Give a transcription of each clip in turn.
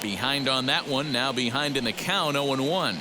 Behind on that one, now behind in the count, 0-1.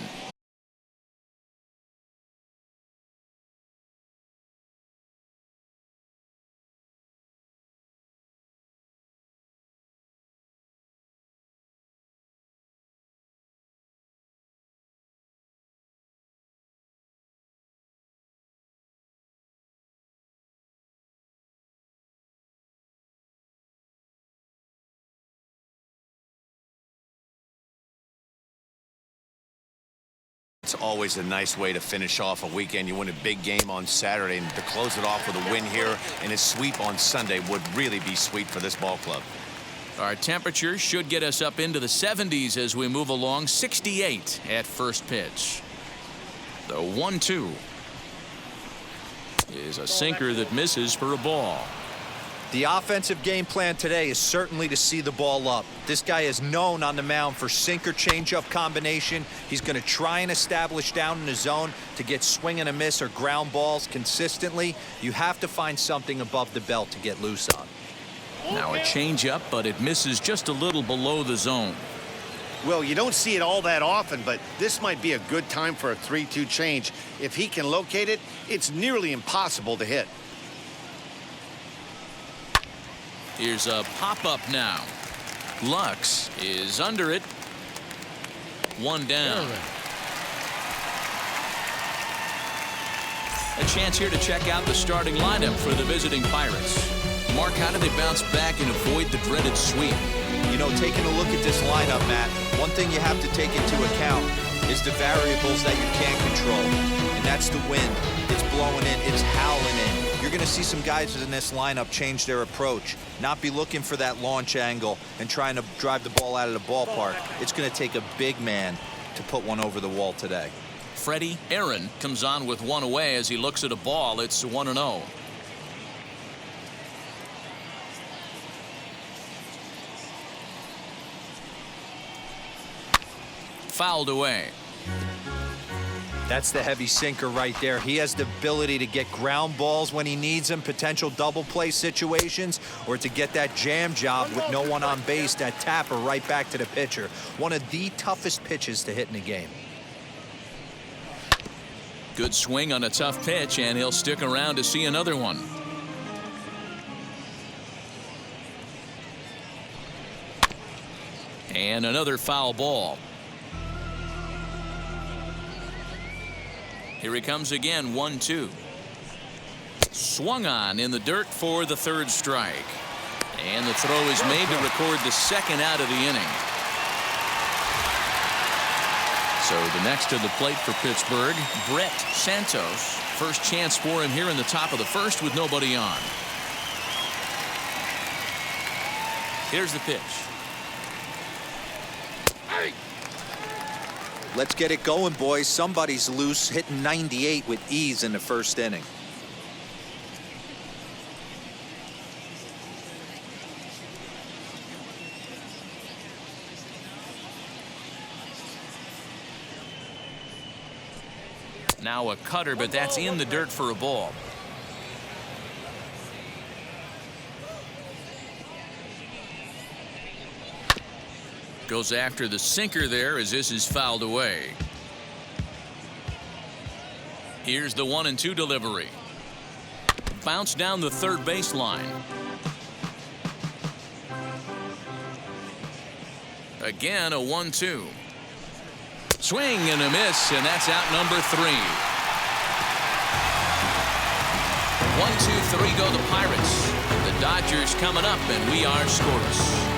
It's always a nice way to finish off a weekend. You win a big game on Saturday, and to close it off with a win here and a sweep on Sunday would really be sweet for this ball club. Our temperature should get us up into the 70s as we move along. 68 at first pitch. The 1-2 is a sinker that misses for a ball. The offensive game plan today is certainly to see the ball up. This guy is known on the mound for sinker changeup combination. He's going to try and establish down in the zone to get swing and a miss or ground balls consistently. You have to find something above the belt to get loose on. Now a changeup, but it misses just a little below the zone. Well, you don't see it all that often, but this might be a good time for a 3-2 change. If he can locate it, it's nearly impossible to hit. Here's a pop-up now. Lux is under it. One down. A chance here to check out the starting lineup for the visiting Pirates. Mark, how do they bounce back and avoid the dreaded sweep? You know, taking a look at this lineup, Matt, one thing you have to take into account is the variables that you can't control. And that's the wind. It's blowing in. It's howling in. You're going to see some guys in this lineup change their approach, not be looking for that launch angle and trying to drive the ball out of the ballpark. It's going to take a big man to put one over the wall today. Freddie Aaron comes on with one away as he looks at a ball. It's 1-0. Fouled away. That's the heavy sinker right there. He has the ability to get ground balls when he needs them, potential double play situations, or to get that jam job with no one on base, that tapper right back to the pitcher. One of the toughest pitches to hit in the game. Good swing on a tough pitch, and he'll stick around to see another one. And another foul ball. Here he comes again, 1-2. Swung on in the dirt for the third strike. And the throw is made to record the second out of the inning. So the next to the plate for Pittsburgh, Brett Santos. First chance for him here in the top of the first with nobody on. Here's the pitch. Let's get it going, boys. Somebody's loose, hitting 98 with ease in the first inning. Now a cutter, but that's in the dirt for a ball. Goes after the sinker there as this is fouled away. Here's the 1-2 delivery. Bounce down the third baseline. Again a 1-2. Swing and a miss, and that's out number 3. 1-2-3 go the Pirates. The Dodgers coming up, and we are scoreless.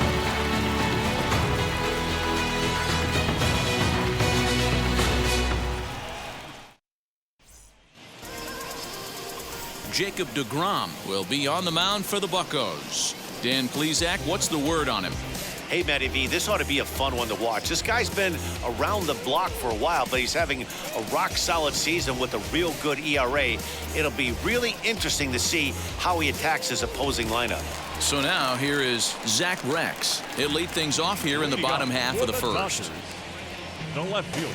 Jacob deGrom will be on the mound for the Buccos. Dan Plesac, what's the word on him? Hey, Matty V, this ought to be a fun one to watch. This guy's been around the block for a while, but he's having a rock-solid season with a real good ERA. It'll be really interesting to see how he attacks his opposing lineup. So now here is Zach Rex. He'll lead things off here in the bottom half of the first. The left fielder.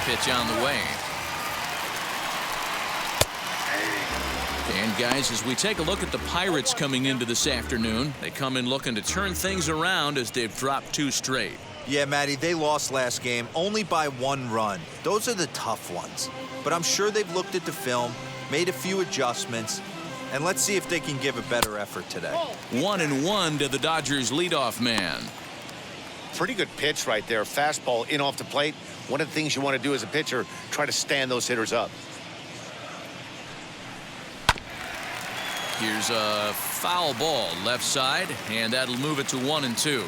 Pitch on the way. And guys, as we take a look at the Pirates coming into this afternoon, they come in looking to turn things around as they've dropped 2 straight. Yeah, Matty, they lost last game only by 1 run. Those are the tough ones. But I'm sure they've looked at the film, made a few adjustments, and let's see if they can give a better effort today. 1-1 to the Dodgers leadoff man. Pretty good pitch right there. Fastball in off the plate. One of the things you want to do as a pitcher, try to stand those hitters up. Here's a foul ball left side, and that'll move it to 1-2.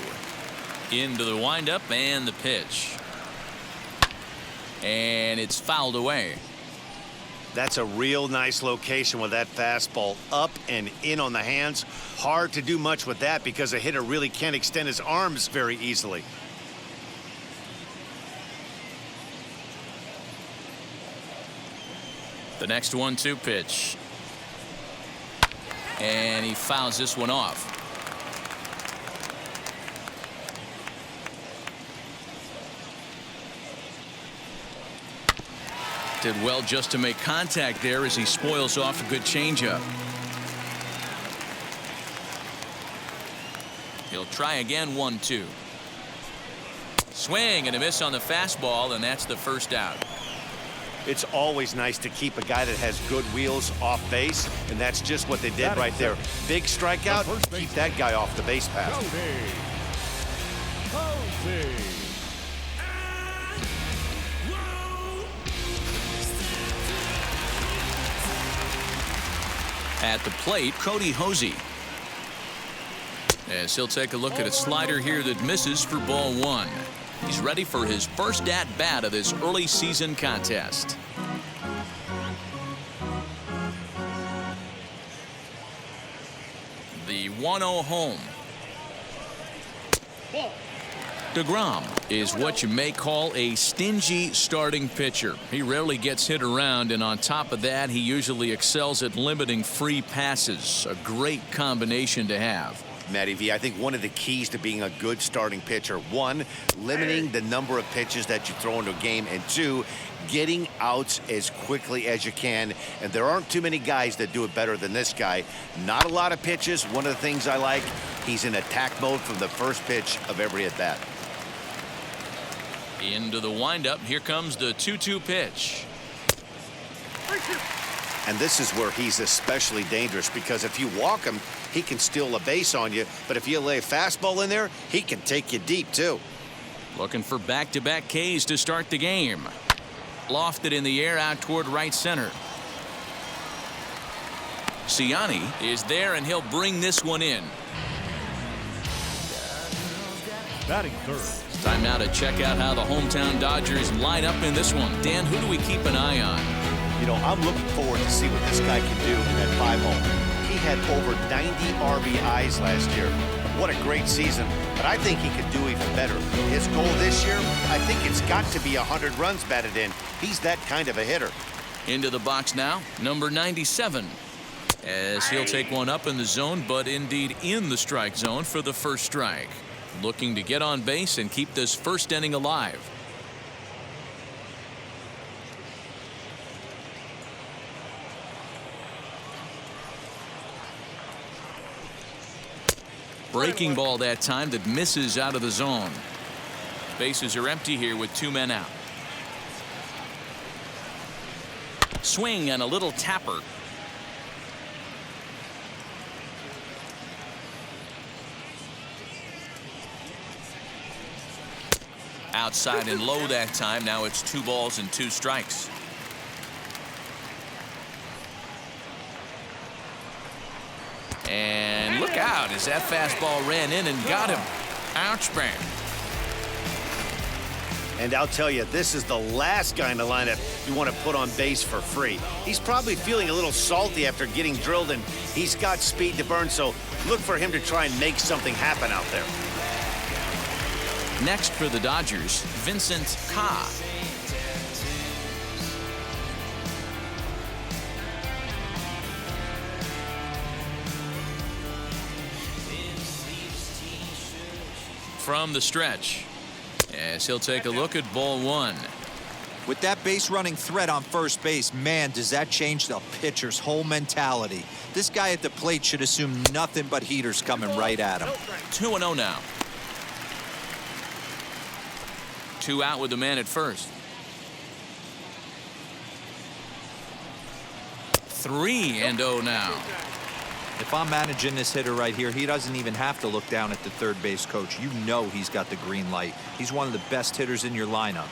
Into the windup and the pitch. And it's fouled away. That's a real nice location with that fastball up and in on the hands. Hard to do much with that because a hitter really can't extend his arms very easily. The next 1-2 pitch. And he fouls this one off. Did well just to make contact there as he spoils off a good changeup. He'll try again. 1-2. Swing and a miss on the fastball, and that's the first out. It's always nice to keep a guy that has good wheels off base, and that's just what they did right there. Big strikeout, keep that guy off the base path. At the plate, Cody Hosey. As he'll take a look at a slider here that misses for ball 1. He's ready for his first at-bat of this early season contest. The 1-0 home. deGrom is what you may call a stingy starting pitcher. He rarely gets hit around, and on top of that, he usually excels at limiting free passes. A great combination to have. Matty V, I think one of the keys to being a good starting pitcher, 1, limiting the number of pitches that you throw into a game, and 2, getting outs as quickly as you can. And there aren't too many guys that do it better than this guy. Not a lot of pitches. One of the things I like, he's in attack mode from the first pitch of every at-bat. Into the windup. Here comes the 2-2 pitch. And this is where he's especially dangerous, because if you walk him, he can steal a base on you. But if you lay a fastball in there, he can take you deep, too. Looking for back-to-back Ks to start the game. Lofted in the air out toward right center. Siani is there, and he'll bring this one in. Batting third. Time now to check out how the hometown Dodgers line up in this one. Dan, who do we keep an eye on? You know, I'm looking forward to see what this guy can do in that 5-hole. He had over 90 RBIs last year. what a great season. But I think he could do even better. His goal this year, I think it's got to be 100 runs batted in. He's that kind of a hitter. Into the box now, number 97. As he'll take one up in the zone, but indeed in the strike zone for the first strike. Looking to get on base and keep this first inning alive. Breaking ball that time that misses out of the zone. Bases are empty here with 2 men out. Swing and a little tapper. Outside and low that time. Now it's 2 balls and 2 strikes. And look out as that fastball ran in and got him. Ouch, man. And I'll tell you, this is the last guy in the lineup you want to put on base for free. He's probably feeling a little salty after getting drilled, and he's got speed to burn, so look for him to try and make something happen out there. Next for the Dodgers, Vincent Ka. From the stretch, as he'll take a look at ball 1. With that base running threat on first base, man, does that change the pitcher's whole mentality. This guy at the plate should assume nothing but heaters coming right at him. 2-0 now. 2 out with the man at first. 3-0 now. If I'm managing this hitter right here, he doesn't even have to look down at the third base coach. You know he's got the green light. He's one of the best hitters in your lineup.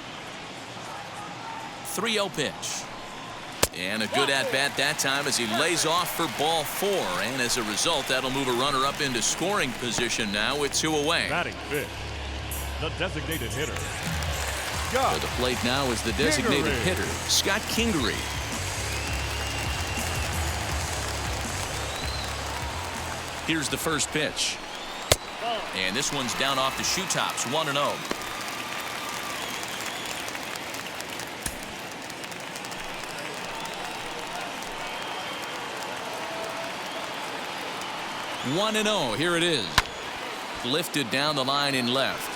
3-0 pitch. And a good at-bat that time as he lays off for ball 4. And as a result, that'll move a runner up into scoring position now with 2 away. Batting fifth, the designated hitter. For the plate now is the designated hitter, Scott Kingery. Here's the first pitch. And this one's down off the shoe tops, 1-0. Here it is. Lifted down the line in left.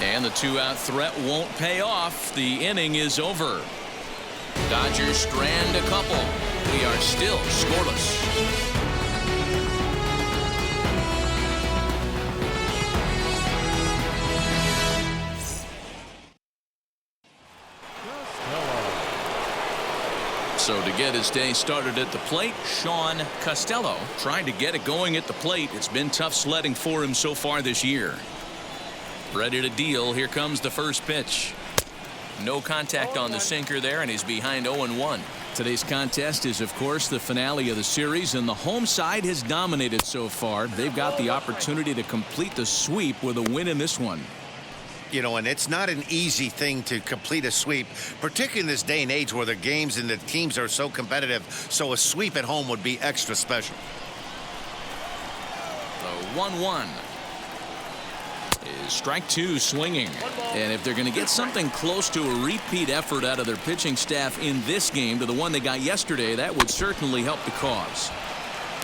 And the 2-out threat won't pay off. The inning is over. Dodgers strand a couple. We are still scoreless. So to get his day started at the plate, Sean Costello trying to get it going at the plate. It's been tough sledding for him so far this year. Ready to deal. Here comes the first pitch. No contact on the sinker there, and he's behind 0-1. Today's contest is, of course, the finale of the series, and the home side has dominated so far. They've got the opportunity to complete the sweep with a win in this one. You know, and it's not an easy thing to complete a sweep, particularly in this day and age where the games and the teams are so competitive. So a sweep at home would be extra special. The 1-1. Is strike 2 swinging. And if they're going to get something close to a repeat effort out of their pitching staff in this game to the one they got yesterday, that would certainly help the cause.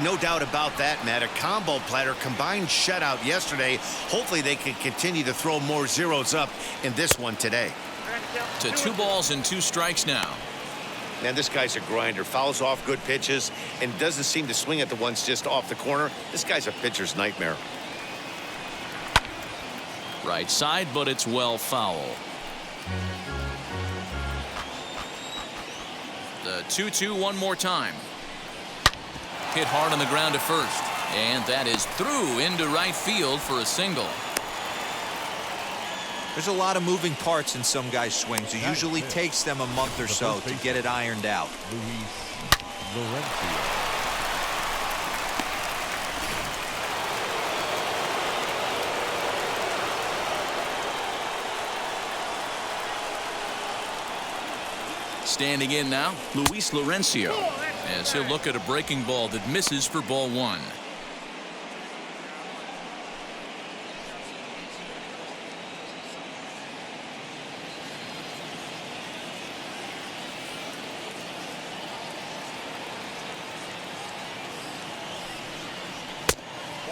No doubt about that, Matt. A combo platter, combined shutout yesterday. Hopefully they can continue to throw more zeros up in this one today. To 2 balls and 2 strikes now. Man, this guy's a grinder. Fouls off good pitches and doesn't seem to swing at the ones just off the corner. This guy's a pitcher's nightmare. Right side, but it's well foul. The 2-2 one more time. Hit hard on the ground to first. And that is through into right field for a single. There's a lot of moving parts in some guys' swings. It usually takes them a month or so to get it ironed out. Standing in now, Luis Laurencio, as he'll look at a breaking ball that misses for ball one.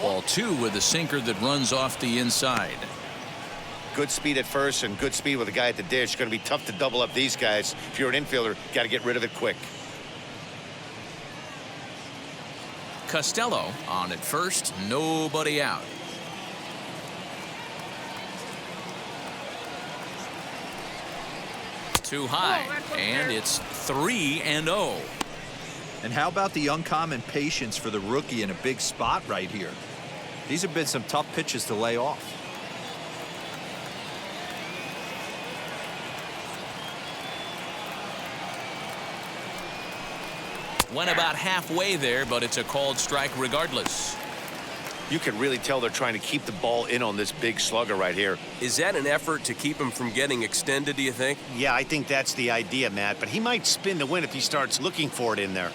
Ball two with a sinker that runs off the inside. Good speed at first and good speed with a guy at the dish. Going to be tough to double up these guys. If you're an infielder, got to get rid of it quick. Costello on at first, nobody out. Too high, and it's 3-0. And how about the uncommon patience for the rookie in a big spot right here? These have been some tough pitches to lay off. Went about halfway there, but it's a called strike regardless. You can really tell they're trying to keep the ball in on this big slugger right here. Is that an effort to keep him from getting extended, do you think? Yeah, I think that's the idea, Matt. But he might spin the win if he starts looking for it in there.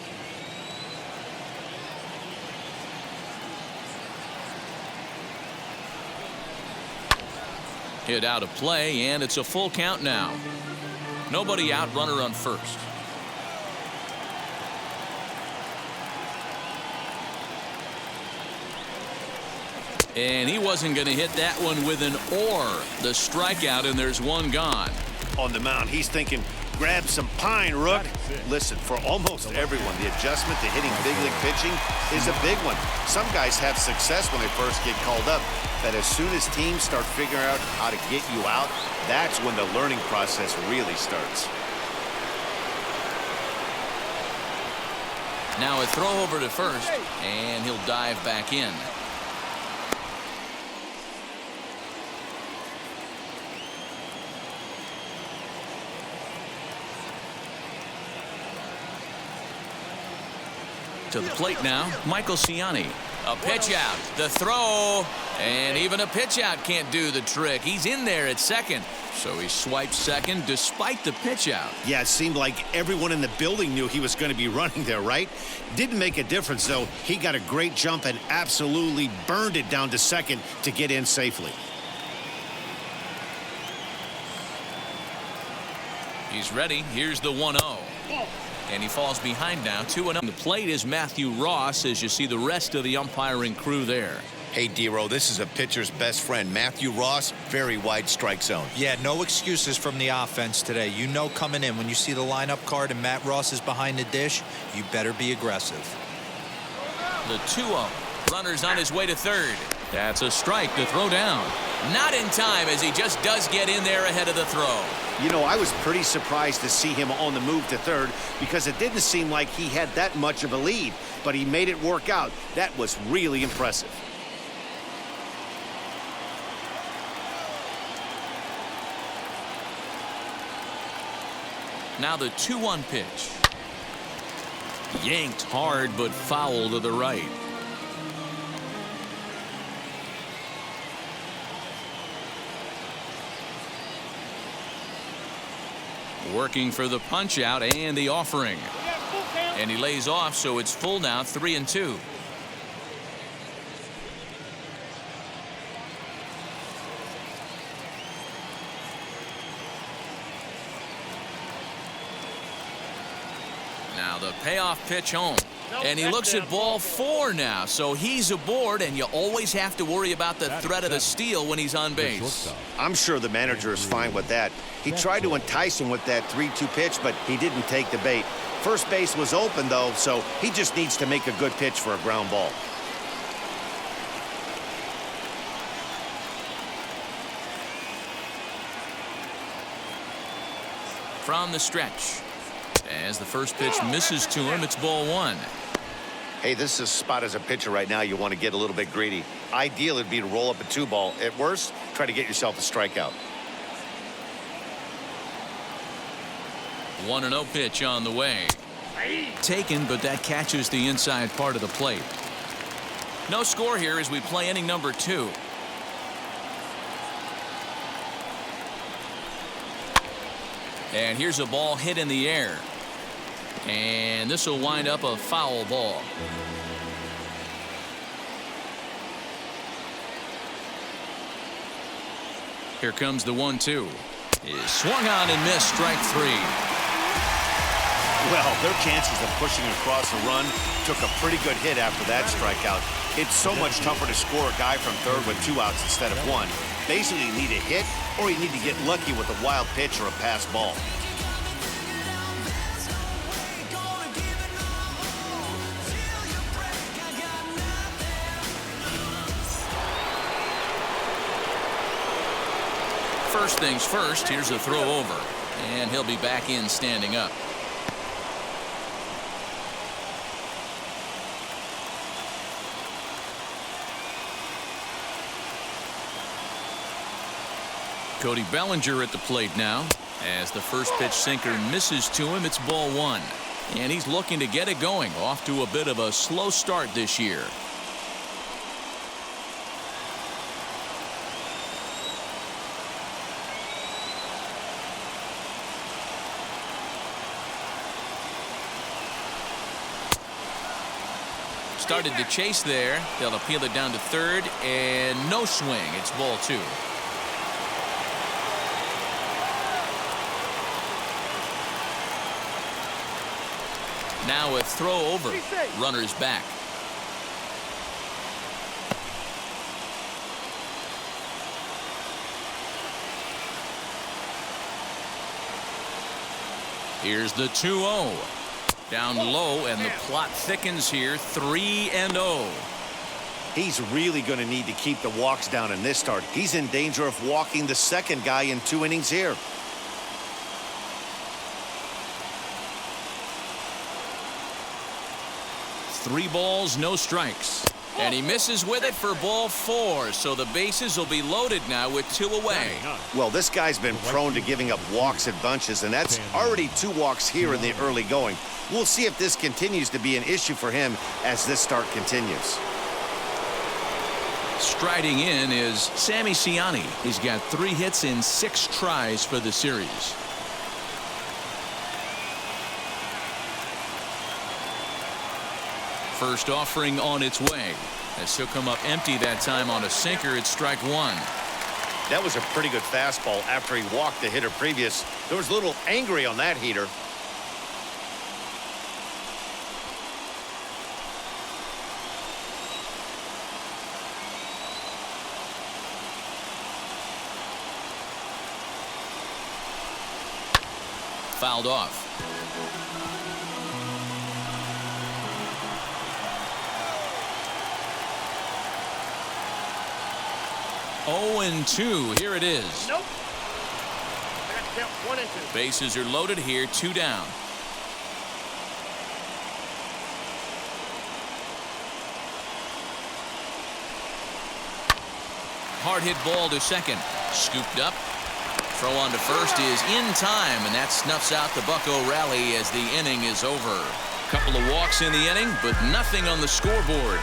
Hit out of play, and it's a full count now. Nobody out, runner on first. And he wasn't going to hit that one with an or. The strikeout, and there's one gone. On the mound, he's thinking, grab some pine, Rook. Listen, for almost everyone, the adjustment to hitting big league pitching is a big one. Some guys have success when they first get called up, but as soon as teams start figuring out how to get you out, that's when the learning process really starts. Now a throw over to first, and he'll dive back in. To the plate now, Michael Ciani. A pitch out, the throw, and even a pitch out can't do the trick. He's in there at second, so he swipes second despite the pitch out. Yeah, it seemed like everyone in the building knew he was going to be running there, right? Didn't make a difference, though. He got a great jump and absolutely burned it down to second to get in safely. He's ready. Here's the 1-0. And he falls behind now, 2-0. The plate is Matthew Ross, as you see the rest of the umpiring crew there. Hey, D-Row, this is a pitcher's best friend. Matthew Ross, very wide strike zone. Yeah, no excuses from the offense today. You know coming in when you see the lineup card and Matt Ross is behind the dish, you better be aggressive. The 2-0. Runner's on his way to third. That's a strike to throw down. Not in time, as he just does get in there ahead of the throw. You know, I was pretty surprised to see him on the move to third because it didn't seem like he had that much of a lead, but he made it work out. That was really impressive. Now the 2-1 pitch. Yanked hard, but foul to the right. Working for the punch out and the offering. And he lays off, so it's full now, 3-2. Now the payoff pitch home. And he looks at ball 4 now, so he's aboard, and you always have to worry about the threat of the steal when he's on base. I'm sure the manager is fine with that. He tried to entice him with that 3-2 pitch, but he didn't take the bait. First base was open, though, so he just needs to make a good pitch for a ground ball. From the stretch. As the first pitch misses to him, it's ball 1. Hey, this is a spot as a pitcher right now you want to get a little bit greedy. Ideal would be to roll up a 2-ball. At worst, try to get yourself a strikeout. 1-0 pitch on the way. Taken, but that catches the inside part of the plate. No score here as we play inning number 2. And here's a ball hit in the air. And this will wind up a foul ball. Here comes the 1-2. Is swung on and missed. Strike 3. Well, their chances of pushing across a run took a pretty good hit after that strikeout. It's so much tougher to score a guy from third with 2 outs instead of 1. Basically, you need a hit or you need to get lucky with a wild pitch or a pass ball. First things first, here's a throw over. And he'll be back in standing up. Cody Bellinger at the plate now. As the first pitch sinker misses to him, it's ball 1. And he's looking to get it going. Off to a bit of a slow start this year. Started to chase there. They'll appeal it down to third, and no swing. It's ball 2. Now a throw over. Runners back. Here's the 2-0. Down low, and the plot thickens here. 3-0. He's really going to need to keep the walks down in this start. He's in danger of walking the second guy in 2 innings here. Three balls, no strikes. And he misses with it for ball 4. So the bases will be loaded now with 2 away. Well, this guy's been prone to giving up walks in bunches, and that's already 2 walks here in the early going. We'll see if this continues to be an issue for him as this start continues. Striding in is Sammy Ciani. He's got 3 hits in 6 tries for the series. First offering on its way. As he'll come up empty that time on a sinker. It's strike 1. That was a pretty good fastball after he walked the hitter previous. There was a little angry on that heater. Fouled off. Oh, and 2. Here it is. Nope. I got to count 1 and 2. Bases are loaded here. 2 down. Hard hit ball to second. Scooped up. Throw on to first is in time, and that snuffs out the Bucco rally as the inning is over. Couple of walks in the inning, but nothing on the scoreboard.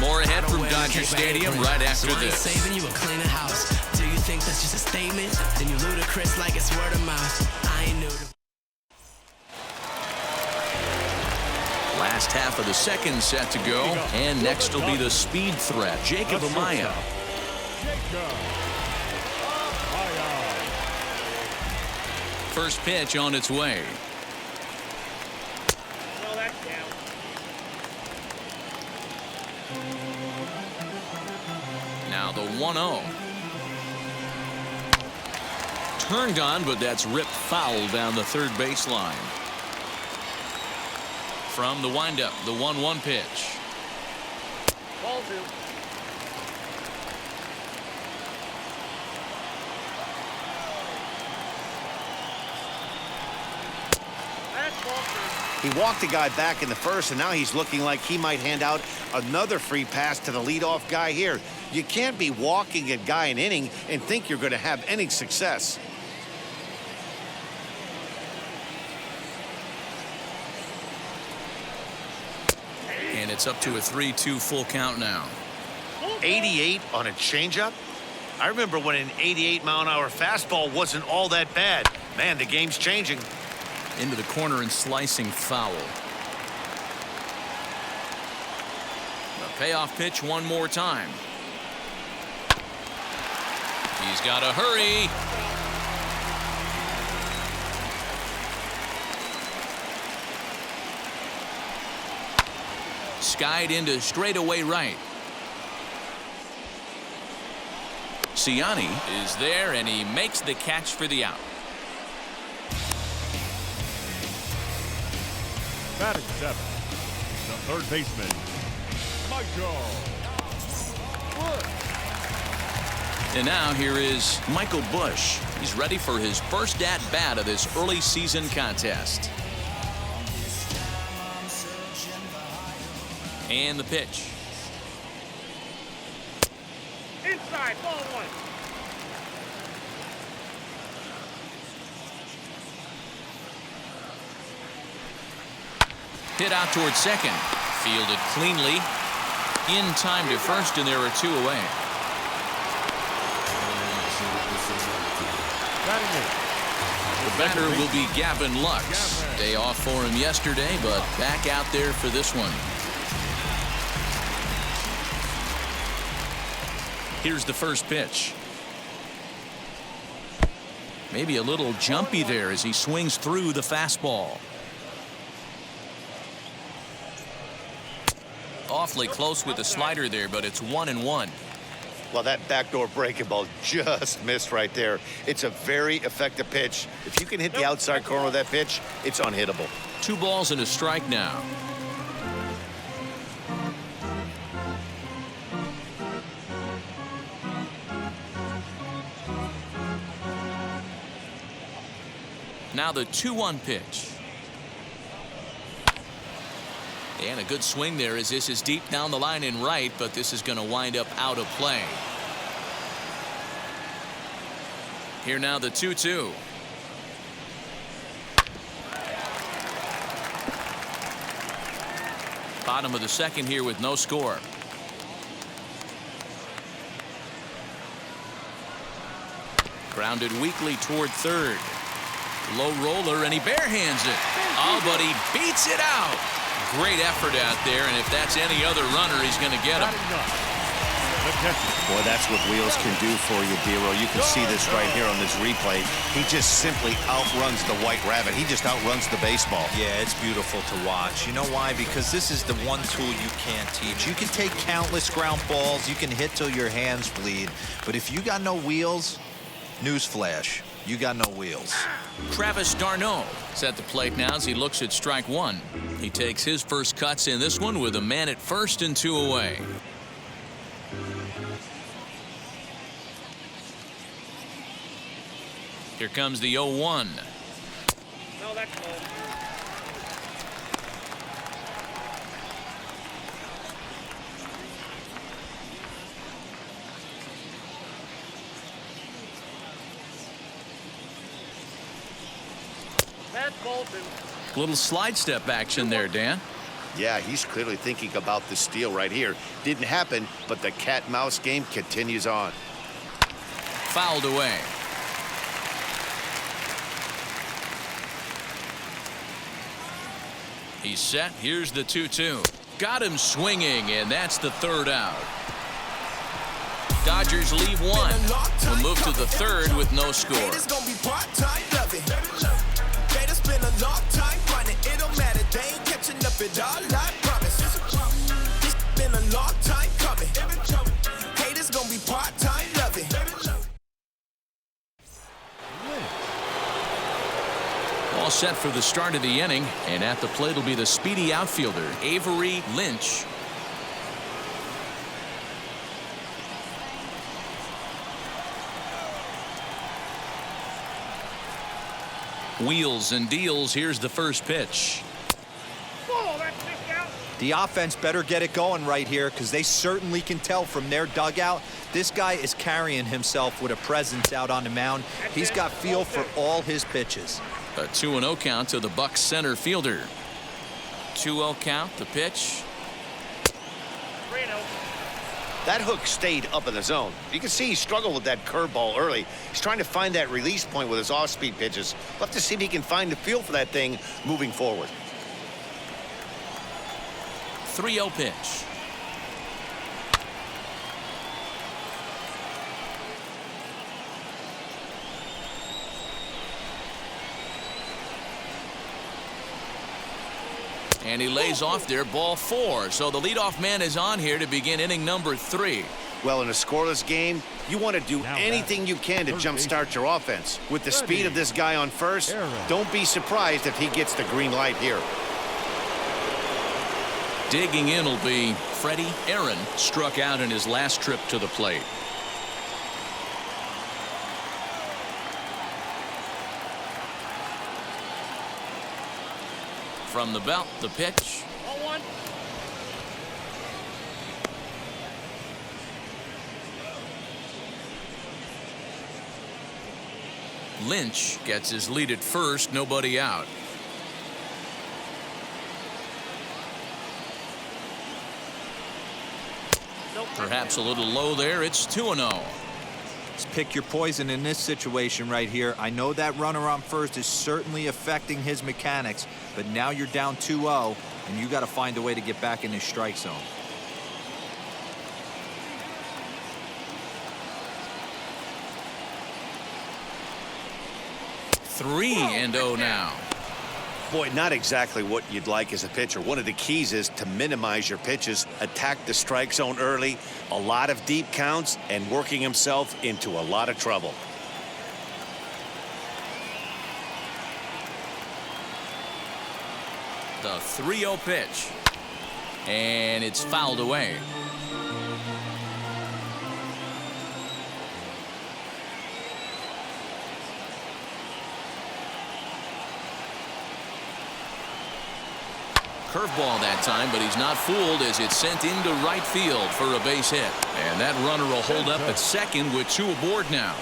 More ahead from Dodger Stadium right after this. Saving you a cleaner house. Do you think that's just a statement? Then you ludicrous like it's word of mouth. I ain't new to. Last half of the second set to go, and next will be the speed threat, Jacob Amaya. First pitch on its way. Slow that down. Now the 1-0. Turned on, but that's ripped foul down the third baseline. From the windup, the 1-1 pitch. Ball 2. He walked the guy back in the first, and now he's looking like he might hand out another free pass to the leadoff guy here. You can't be walking a guy an inning and think you're going to have any success. And it's up to a 3-2 full count now. 88 on a changeup. I remember when an 88-mile-an-hour fastball wasn't all that bad. Man, the game's changing. Into the corner and slicing foul. The payoff pitch one more time. He's got to hurry. Skied into straightaway right. Ciani is there, and he makes the catch for the out. Batting 7, the third baseman, Michael. And now here is Michael Busch. He's ready for his first at-bat of this early season contest. And the pitch. Inside, ball 1. Hit out towards second. Fielded cleanly. In time to first, and there are 2 away. The batter will be Gavin Lux. Day off for him yesterday, but back out there for this one. Here's the first pitch. Maybe a little jumpy there as he swings through the fastball. Awfully close with the slider there, but it's 1-1. Well, that backdoor breaking ball just missed right there. It's a very effective pitch. If you can hit the outside corner of that pitch, it's unhittable. 2 balls and a strike now. Now the 2-1 pitch. And a good swing there as this is deep down the line in right, but this is going to wind up out of play. Here now the 2-2. Bottom of the second here with no score. Grounded weakly toward third. Low roller, and he barehands it. Oh, but he beats it out. Great effort out there, and if that's any other runner, he's going to get him. Boy, that's what Wheels can do for you, Dero. You can see this right here on this replay. He just simply outruns the White Rabbit. He just outruns the baseball. Yeah, it's beautiful to watch. You know why? Because this is the one tool you can't teach. You can take countless ground balls. You can hit till your hands bleed. But if you got no wheels, newsflash, you got no wheels. Travis d'Arnaud is at the plate now as he looks at strike 1. He takes his first cuts in this one with a man at first and 2 away. Here comes the 0-1. No, that's cold. That's Bolton. Little slide step action there, Dan. Yeah, he's clearly thinking about the steal right here. Didn't happen, but the cat-mouse game continues on. Fouled away. He's set. Here's the 2-2. Got him swinging, and that's the third out. Dodgers leave 1. We'll move to the third with no score. It's gonna be part-time loving. It's been a long time running. It don't matter. They ain't catching up at all. I promise. It's been a long time coming. Haters gonna be part-time loving. All set for the start of the inning, and at the plate will be the speedy outfielder, Avery Lynch. Wheels and deals. Here's the first pitch. Whoa, that's kicked out. The offense better get it going right here, because they certainly can tell from their dugout this guy is carrying himself with a presence out on the mound. He's got feel for all his pitches. A 2-0 count to the Bucs center fielder. 2-0 count, the pitch. 3-0. That hook stayed up in the zone. You can see he struggled with that curveball early. He's trying to find that release point with his off-speed pitches. We'll have to see if he can find the feel for that thing moving forward. 3-0 pitch. And he lays off there, ball 4. So the leadoff man is on here to begin inning number 3. Well, in a scoreless game, you want to do anything you can to jumpstart your offense. With the speed of this guy on first, don't be surprised if he gets the green light here. Digging in will be Freddie Aaron, struck out in his last trip to the plate. From the belt, the pitch. Ball 1. Lynch gets his lead at first, nobody out. Perhaps a little low there. It's 2-0. Just pick your poison in this situation right here. I know that runner on first is certainly affecting his mechanics, but now you're down 2-0, and you got to find a way to get back in this strike zone. Three and 0 now. Boy, not exactly what you'd like as a pitcher. One of the keys is to minimize your pitches, attack the strike zone early, a lot of deep counts, and working himself into a lot of trouble. The 3-0 pitch. And it's fouled away. Curveball that time, but he's not fooled as it's sent into right field for a base hit. And that runner will hold up at second with 2 aboard now.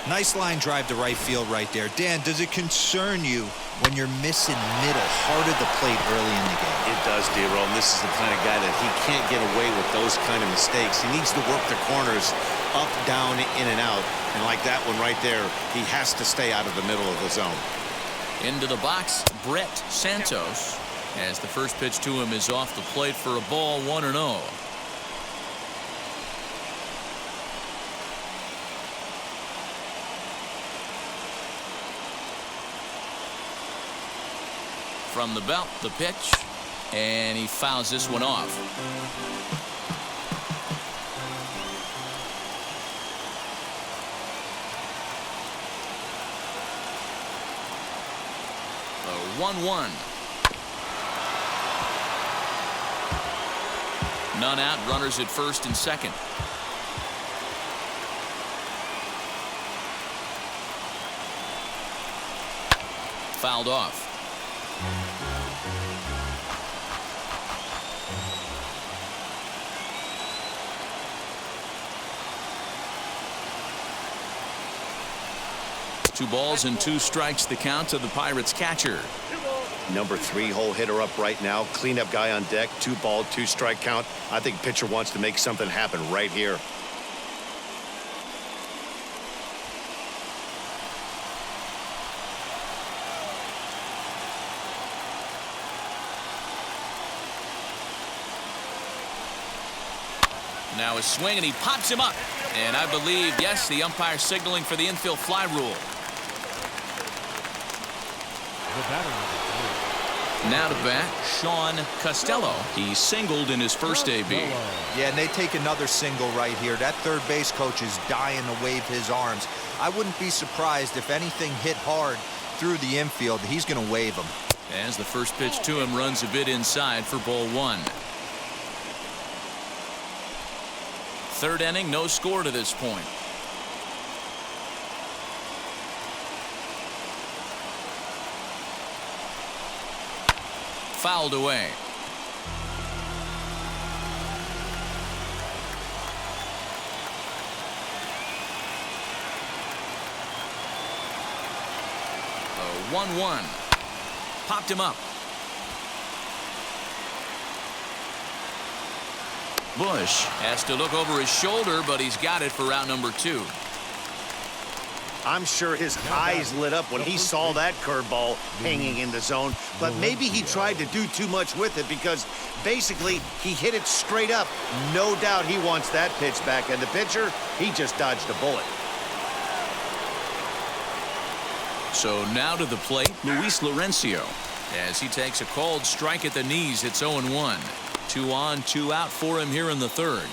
Nice line drive to right field right there. Dan, does it concern you when you're missing middle hard at the plate early in the game? It does, D-Roll, and this is the kind of guy that he can't get away with those kind of mistakes. He needs to work the corners up, down, in and out. And like that one right there, he has to stay out of the middle of the zone. Into the box, Brett Santos, as the first pitch to him is off the plate for a ball, 1-0. From the belt, the pitch, and he fouls this one off. The 1-1. None out, runners at first and second. Fouled off. Two balls and 2 strikes the count to the Pirates catcher. Number 3 hole hitter up right now. Cleanup guy on deck. 2 ball, 2 strike count. I think pitcher wants to make something happen right here. Now a swing, and he pops him up. And I believe, yes, the umpire signaling for the infield fly rule. Now to bat, Sean Costello. He singled in his first AB. Yeah, and they take another single right here. That third base coach is dying to wave his arms. I wouldn't be surprised if anything hit hard through the infield. He's going to wave them. As the first pitch to him runs a bit inside for ball 1. Third inning, no score to this point. Fouled away. A 1-1. Popped him up. Bush has to look over his shoulder, but he's got it for out number 2. I'm sure his eyes lit up when he saw that curveball hanging in the zone, but maybe he tried to do too much with it because basically he hit it straight up. No doubt he wants that pitch back, and the pitcher, he just dodged a bullet. So now to the plate, Luis Laurencio, as he takes a cold strike at the knees. It's 0-1. 2 on, 2 out for him here in the 3rd.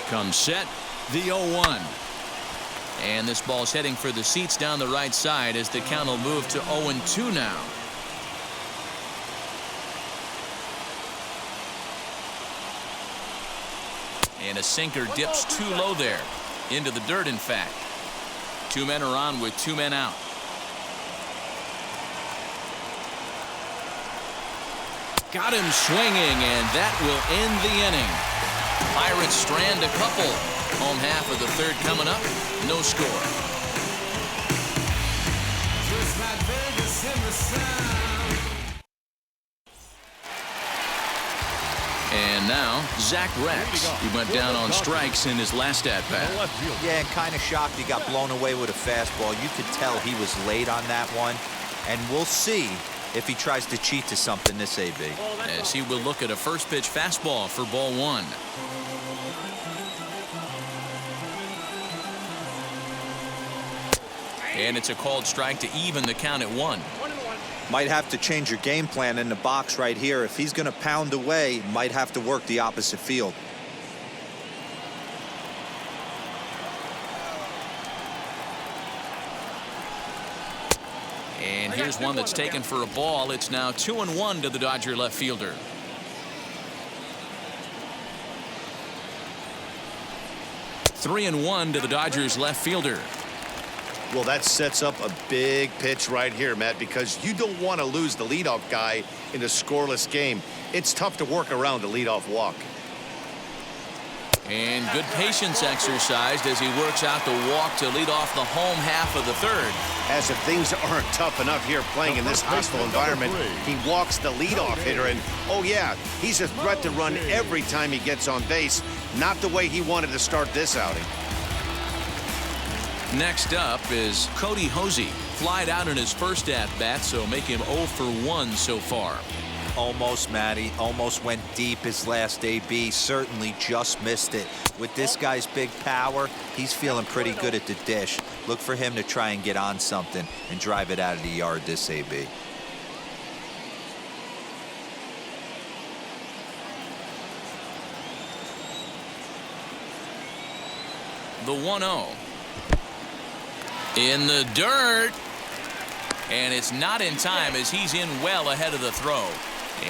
Comes set, the 0-1. And this ball's heading for the seats down the right side as the count will move to 0-2 now. And a sinker dips too low there. Into the dirt, in fact. 2 men are on with 2 men out. Got him swinging, and that will end the inning. Pirates strand a couple. Home half of the 3rd coming up. No score. And now, Zach Rex. He went down on strikes in his last at-bat. Yeah, kind of shocked he got blown away with a fastball. You could tell he was late on that one. And we'll see if he tries to cheat to something this AB. As he will look at a first pitch fastball for ball 1. And it's a called strike to even the count at 1. Might have to change your game plan in the box right here. If he's going to pound away, might have to work the opposite field. And here's one that's taken for a ball. It's now 2-1 to the Dodger left fielder. Three and 1 to the Dodgers left fielder. Well, that sets up a big pitch right here, Matt, because you don't want to lose the leadoff guy in a scoreless game. It's tough to work around the leadoff walk. And good patience exercised as he works out the walk to lead off the home half of the 3rd. As if things aren't tough enough here playing in this hostile environment, he walks the leadoff hitter, and oh yeah, he's a threat to run every time he gets on base. Not the way he wanted to start this outing. Next up is Cody Hosey. Flied out in his first at-bat, so make him 0 for 1 so far. Almost, Matty. Almost went deep his last AB. Certainly just missed it. With this guy's big power, he's feeling pretty good at the dish. Look for him to try and get on something and drive it out of the yard this AB. The 1-0. In the dirt. And it's not in time as he's in well ahead of the throw.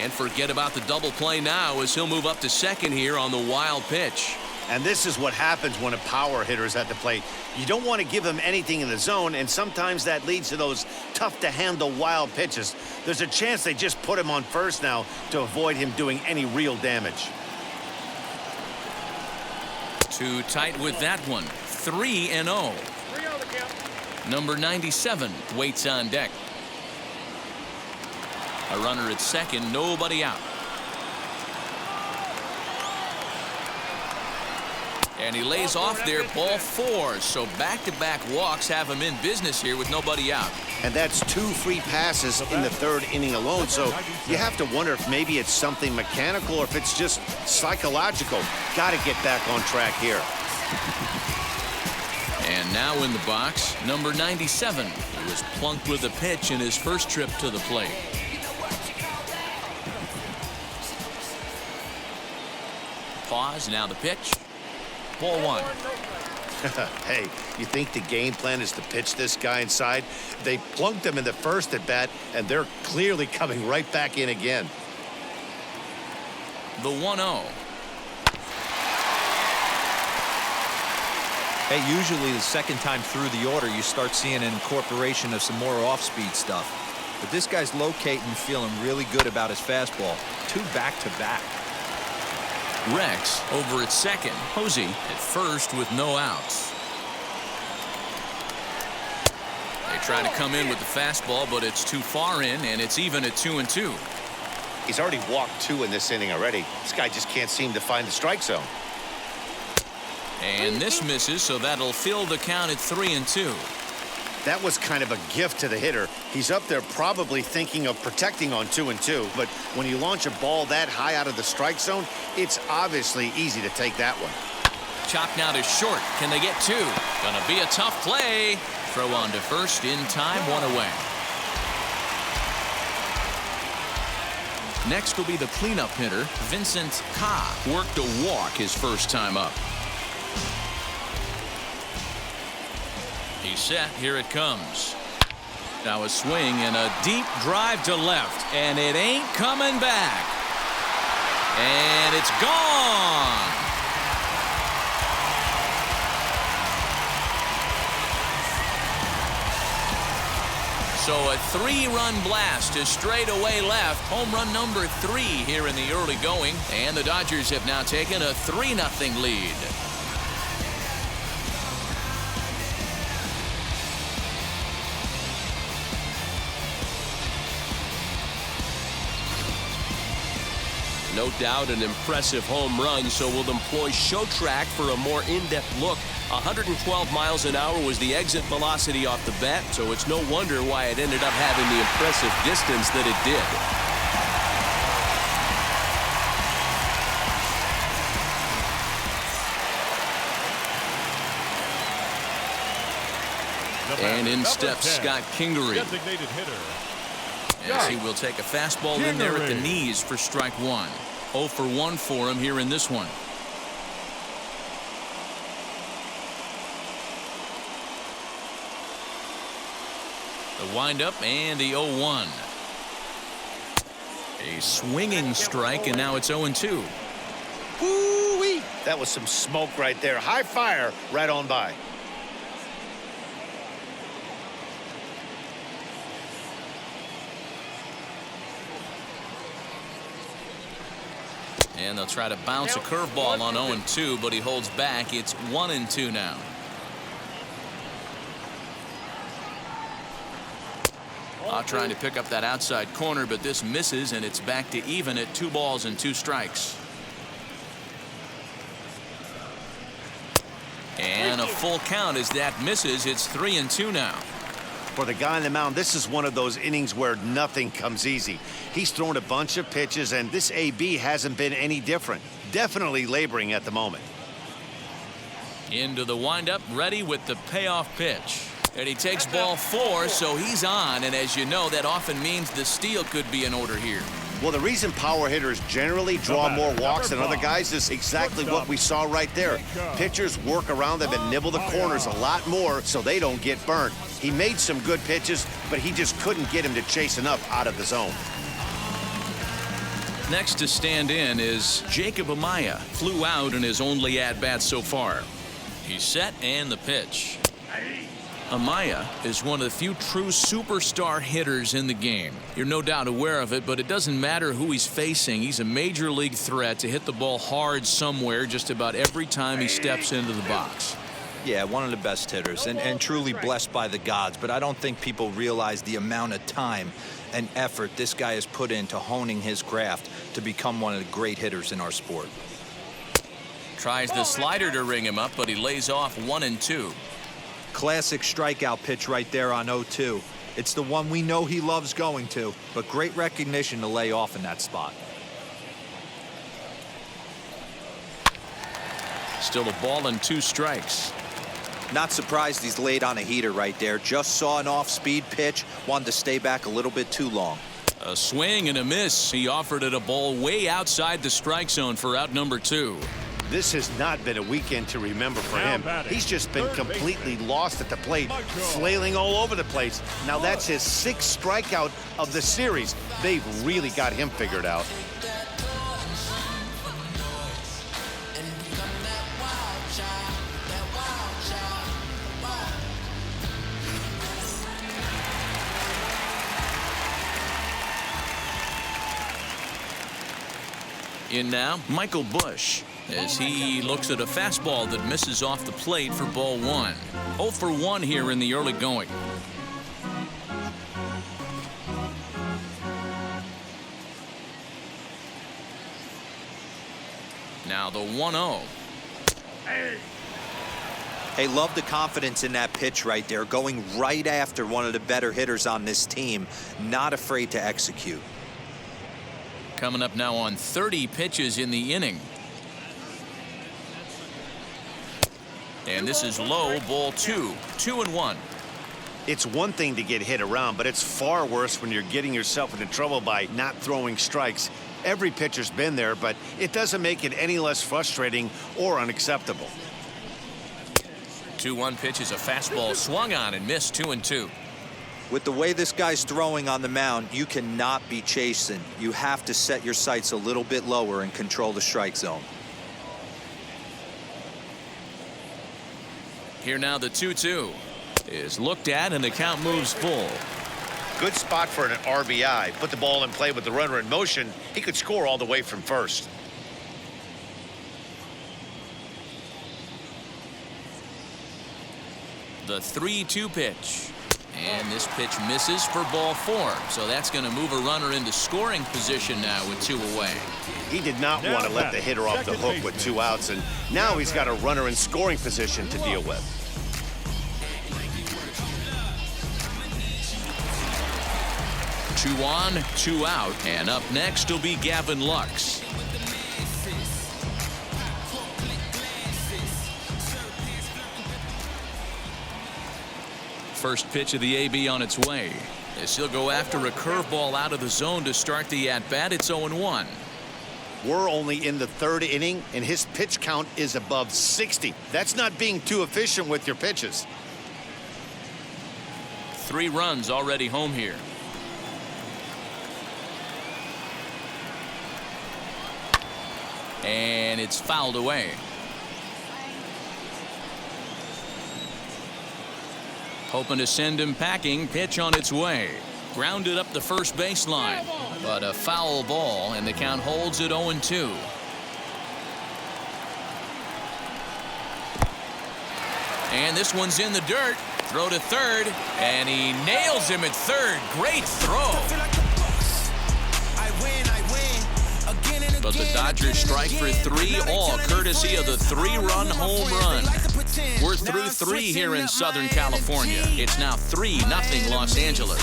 And forget about the double play now as he'll move up to second here on the wild pitch. And this is what happens when a power hitter is at the plate. You don't want to give him anything in the zone, and sometimes that leads to those tough-to-handle wild pitches. There's a chance they just put him on first now to avoid him doing any real damage. Too tight with that one. 3-0. Number 97 waits on deck. A runner at second, nobody out. And he lays off there, ball 4. So back-to-back walks have him in business here with nobody out. And that's 2 free passes in the 3rd inning alone. So you have to wonder if maybe it's something mechanical or if it's just psychological. Got to get back on track here. And now in the box, number 97. He was plunked with a pitch in his first trip to the plate. Pause, now the pitch. Ball 1. Hey, you think the game plan is to pitch this guy inside? They plunked him in the first at bat, and they're clearly coming right back in again. The 1-0. Hey, usually the second time through the order, you start seeing an incorporation of some more off-speed stuff. But this guy's locating, feeling really good about his fastball. 2 back-to-back. Rex over at second. Posey at first with no outs. They try to come in with the fastball, but it's too far in, and it's even at 2-2. He's already walked 2 in this inning already. This guy just can't seem to find the strike zone. And this misses, so that'll fill the count at 3-2. That was kind of a gift to the hitter. He's up there probably thinking of protecting on 2-2, but when you launch a ball that high out of the strike zone, it's obviously easy to take that one. Chopped now to short. Can they get 2? Gonna be a tough play. Throw on to first in time, 1 away. Next will be the cleanup hitter, Vincent Ka. Worked a walk his first time up. He's set. Here it comes. Now a swing and a deep drive to left, and it ain't coming back. And it's gone. So a 3-run blast to straightaway left. Home run number 3 here in the early going, and the Dodgers have now taken a 3-0 lead. No doubt an impressive home run, so we'll employ Show Track for a more in-depth look. 112 miles an hour was the exit velocity off the bat, so it's no wonder why it ended up having the impressive distance that it did. And in steps Scott Kingery. Designated hitter. As he will take a fastball in there at the knees for strike 1. 0 for 1 for him here in this one. The windup and the 0-1. A swinging strike, and now it's 0-2. Woo-wee! That was some smoke right there. High fire right on by. And they'll try to bounce a curveball on 0-2, but he holds back. It's 1-2 now. Trying to pick up that outside corner, but this misses, and it's back to even at 2 balls and 2 strikes. And a full count as that misses. It's 3-2 now. For the guy on the mound, this is one of those innings where nothing comes easy. He's thrown a bunch of pitches, and this AB hasn't been any different. Definitely laboring at the moment. Into the windup, ready with the payoff pitch. And he takes ball 4, so he's on. And as you know, that often means the steal could be in order here. Well, the reason power hitters generally draw more walks than other guys is exactly what we saw right there. Pitchers work around them and nibble the corners a lot more so they don't get burned. He made some good pitches, but he just couldn't get him to chase enough out of the zone. Next to stand in is Jacob Amaya. Flew out in his only at-bat so far. He's set and the pitch. Amaya is one of the few true superstar hitters in the game. You're no doubt aware of it, but it doesn't matter who he's facing. He's a major league threat to hit the ball hard somewhere just about every time he steps into the box. Yeah, one of the best hitters and truly blessed by the gods, but I don't think people realize the amount of time and effort this guy has put into honing his craft to become one of the great hitters in our sport. Tries the slider to ring him up, but he lays off 1-2. Classic strikeout pitch right there on 0-2. It's the one we know he loves going to, but great recognition to lay off in that spot. Still a ball and 2 strikes. Not surprised he's laid on a heater right there. Just saw an off-speed pitch, wanted to stay back a little bit too long. A swing and a miss. He offered it a ball way outside the strike zone for out number 2. This has not been a weekend to remember for him. He's just been completely lost at the plate, flailing all over the place. Now that's his 6th strikeout of the series. They've really got him figured out. In now, Michael Bush, as he looks at a fastball that misses off the plate for ball 1. 0 for 1 here in the early going. Now the 1-0. Hey, love the confidence in that pitch right there, going right after one of the better hitters on this team, not afraid to execute. Coming up now on 30 pitches in the inning. And this is low, ball 2. 2-1. It's one thing to get hit around, but it's far worse when you're getting yourself into trouble by not throwing strikes. Every pitcher's been there, but it doesn't make it any less frustrating or unacceptable. 2-1 pitch is a fastball swung on and missed. 2-2. With the way this guy's throwing on the mound, you cannot be chasing. You have to set your sights a little bit lower and control the strike zone. Here now the 2-2 is looked at and the count moves full. Good spot for an RBI. Put the ball in play with the runner in motion. He could score all the way from first. The 3-2 pitch. And this pitch misses for ball 4. So that's going to move a runner into scoring position now with 2 away. He did not want to let the hitter off the hook with 2 outs, and now he's got a runner in scoring position to deal with. Two on, 2 out, and up next will be Gavin Lux. First pitch of the AB on its way. As he'll go after a curveball out of the zone to start the at-bat. It's 0-1. We're only in the 3rd inning, and his pitch count is above 60. That's not being too efficient with your pitches. 3 runs already home here. And it's fouled away. Hoping to send him packing. Pitch on its way. Grounded up the first baseline. But a foul ball, and the count holds at 0-2. And this one's in the dirt. Throw to third, and he nails him at third. Great throw. But the Dodgers strike for 3, all courtesy of the 3-run home run. We're through 3 here in Southern California. It's now 3-0 Los Angeles.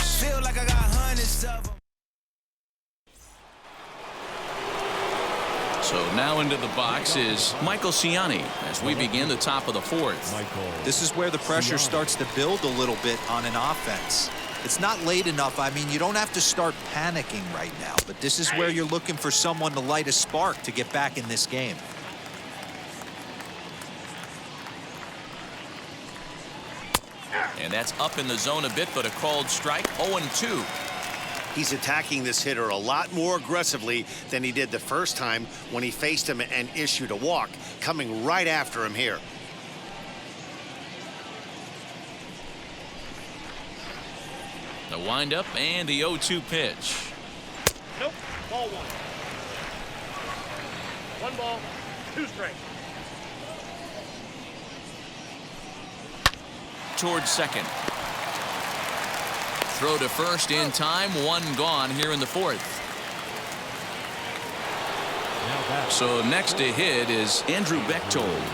So now into the box is Michael Ciani as we begin the top of the 4th. This is where the pressure starts to build a little bit on an offense. It's not late enough. I mean, you don't have to start panicking right now, but this is where you're looking for someone to light a spark to get back in this game. And that's up in the zone a bit, but a called strike. 0-2. He's attacking this hitter a lot more aggressively than he did the first time when he faced him and issued a walk, coming right after him here. The windup and the 0-2 pitch. Nope. Ball 1. 1 ball, 2 strikes. Towards second. Throw to first in time. 1 gone here in the 4th. So next to hit is Andrew Bechtold.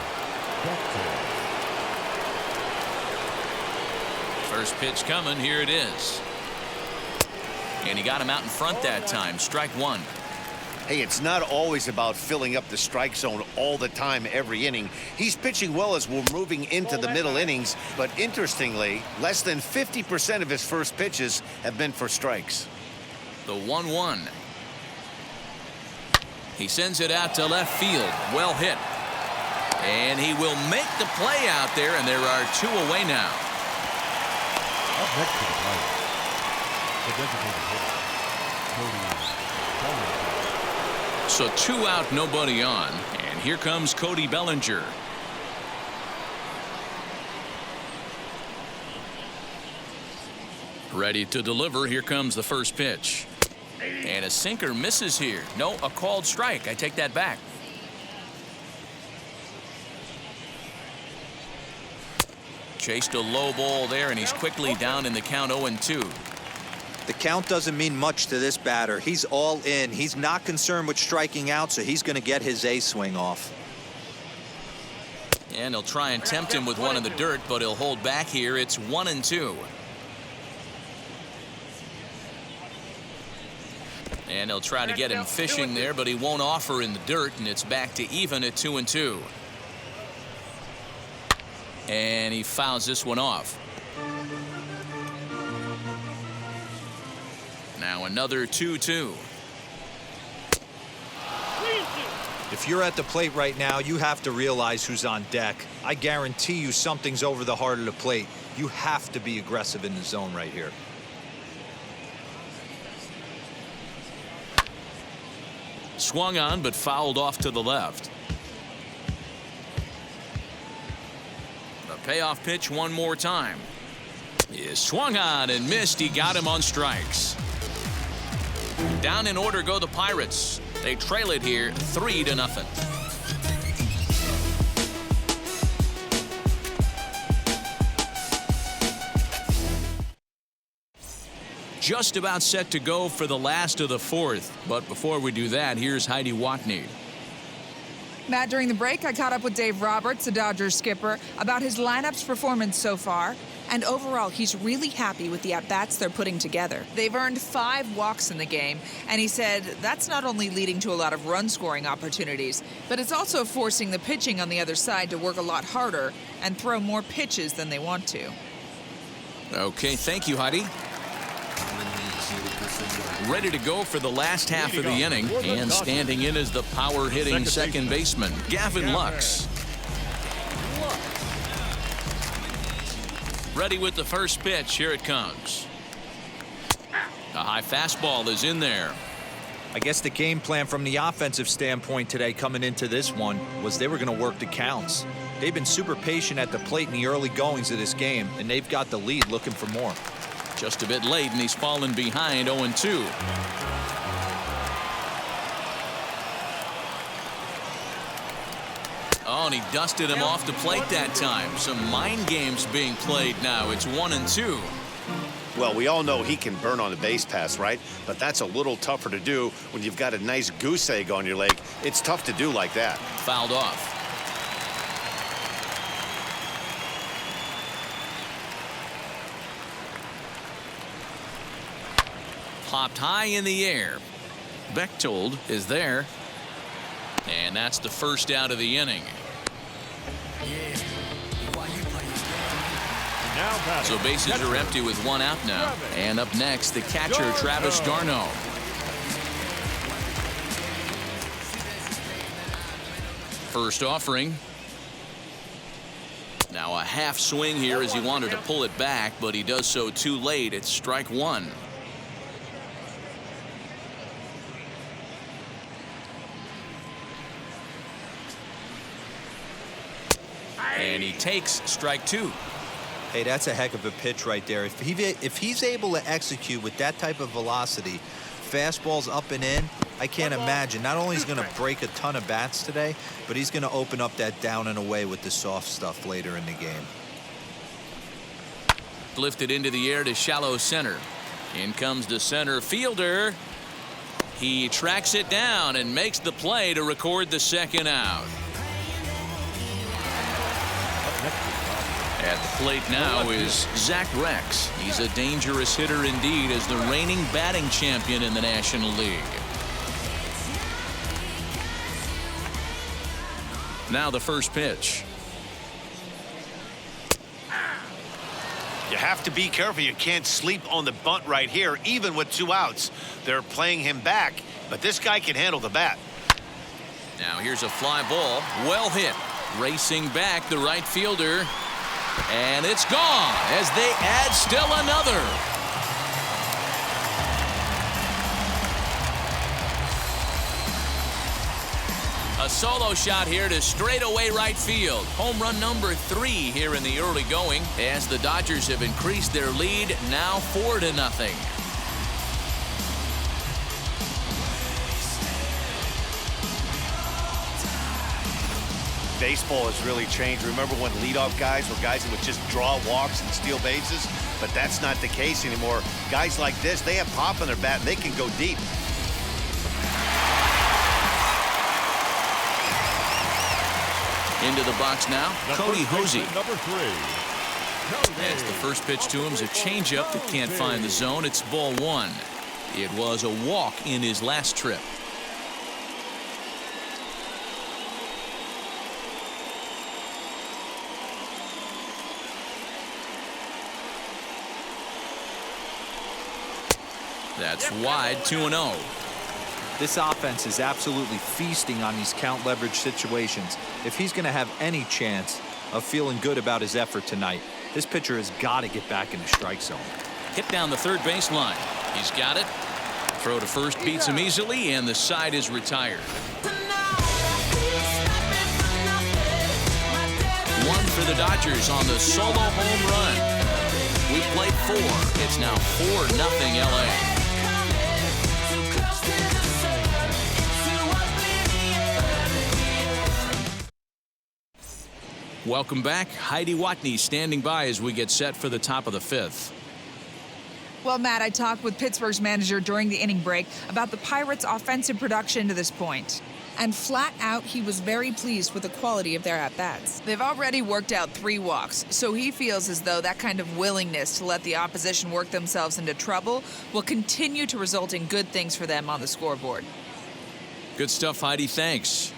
First pitch coming. Here it is. And he got him out in front that time. Strike 1. Hey, it's not always about filling up the strike zone all the time every inning. He's pitching well as we're moving into the middle innings, but interestingly, less than 50% of his first pitches have been for strikes. The 1-1. He sends it out to left field. Well hit. And he will make the play out there, and there are 2 away now. Up next to the plate, the designated hitter, Cody Bellinger. So 2 out, nobody on. And here comes Cody Bellinger. Ready to deliver. Here comes the first pitch. And a sinker misses here. No, a called strike. I take that back. Chased a low ball there, and he's quickly down in the count 0-2. The count doesn't mean much to this batter. He's all in. He's not concerned with striking out, so he's going to get his A swing off. And he'll try and tempt him with one in the dirt, but he'll hold back here. It's 1-2. And he'll try to get him fishing there, but he won't offer in the dirt, and it's back to even at 2-2. And he fouls this one off. Now another 2-2. If you're at the plate right now, you have to realize who's on deck. I guarantee you something's over the heart of the plate. You have to be aggressive in the zone right here. Swung on, but fouled off to the left. The payoff pitch one more time. He swung on and missed. He got him on strikes. Down in order go the Pirates. They trail it here 3-0. Just about set to go for the last of the fourth. But before we do that, here's Heidi Watney. Matt, during the break, I caught up with Dave Roberts, the Dodgers skipper, about his lineup's performance so far. And overall, he's really happy with the at-bats they're putting together. They've earned 5 walks in the game, and he said that's not only leading to a lot of run-scoring opportunities, but it's also forcing the pitching on the other side to work a lot harder and throw more pitches than they want to. Okay, thank you, Heidi. Ready to go for the last half of the inning, and standing in is the power-hitting second baseman, Gavin Lux. Ready with the first pitch. Here it comes. A high fastball is in there. I guess the game plan from the offensive standpoint today coming into this one was they were going to work the counts. They've been super patient at the plate in the early goings of this game, and they've got the lead looking for more. Just a bit late, and he's fallen behind 0-2. Oh, and he dusted him off the plate that time. Some mind games being played now. It's 1-2. Well, we all know he can burn on a base pass, right? But that's a little tougher to do when you've got a nice goose egg on your leg. It's tough to do like that. Fouled off. Popped high in the air. Bechtold is there. And that's the first out of the inning. So bases are empty with 1 out now. And up next, the catcher, Travis d'Arnaud. First offering. Now a half swing here as he wanted to pull it back, but he does so too late. It's strike 1. And he takes strike 2. Hey, that's a heck of a pitch right there. If he's able to execute with that type of velocity, fastballs up and in, I can't imagine. Not only is he going to break a ton of bats today, but he's going to open up that down and away with the soft stuff later in the game. Lifted into the air to shallow center. In comes the center fielder. He tracks it down and makes the play to record the second out. At the plate now is Zach Rex. He's a dangerous hitter indeed as the reigning batting champion in the National League. Now the first pitch. You have to be careful. You can't sleep on the bunt right here, even with 2 outs. They're playing him back, but this guy can handle the bat. Now here's a fly ball. Well hit. Racing back the right fielder. And it's gone as they add still another. A solo shot here to straightaway right field. Home run number 3 here in the early going as the Dodgers have increased their lead now 4-0. baseball has really changed. Remember when leadoff guys were guys that would just draw walks and steal bases? But that's not the case anymore. Guys like this, they have pop in their bat and they can go deep. Into the box now, Cody Hosey. Number 3. As the first pitch to him is a changeup that can't find the zone. It's ball 1. It was a walk in his last trip. That's wide, 2-0. This offense is absolutely feasting on these count leverage situations. If he's going to have any chance of feeling good about his effort tonight, this pitcher has got to get back in the strike zone. Hit down the third baseline. He's got it. Throw to first beats him easily, and the side is retired. 1 for the Dodgers on the solo home run. We played 4. It's now 4-0 LA. Welcome back. Heidi Watney standing by as we get set for the top of the 5th. Well, Matt, I talked with Pittsburgh's manager during the inning break about the Pirates' offensive production to this point. And flat out, he was very pleased with the quality of their at-bats. They've already worked out 3 walks, so he feels as though that kind of willingness to let the opposition work themselves into trouble will continue to result in good things for them on the scoreboard. Good stuff, Heidi. Thanks.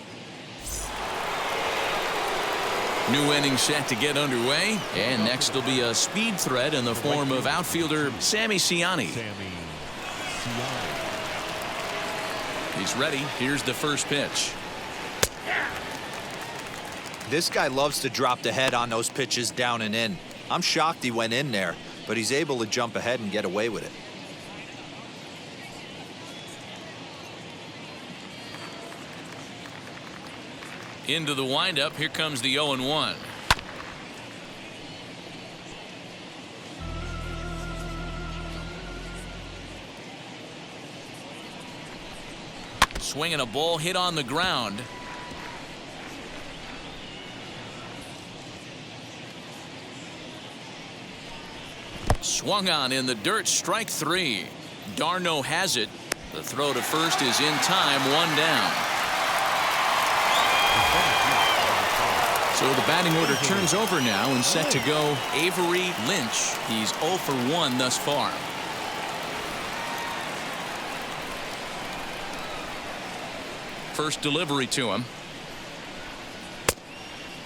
New inning set to get underway, and next will be a speed threat in the form of outfielder Sammy Ciani. He's ready. Here's the first pitch. This guy loves to drop the head on those pitches down and in. I'm shocked he went in there, but he's able to jump ahead and get away with it. Into the windup. Here comes the 0-1. Swinging a ball hit on the ground. Swung on in the dirt. Strike 3. Darno has it. The throw to first is in time. 1 down. So the batting order turns over now and set to go Avery Lynch. He's 0 for 1 thus far. First delivery to him.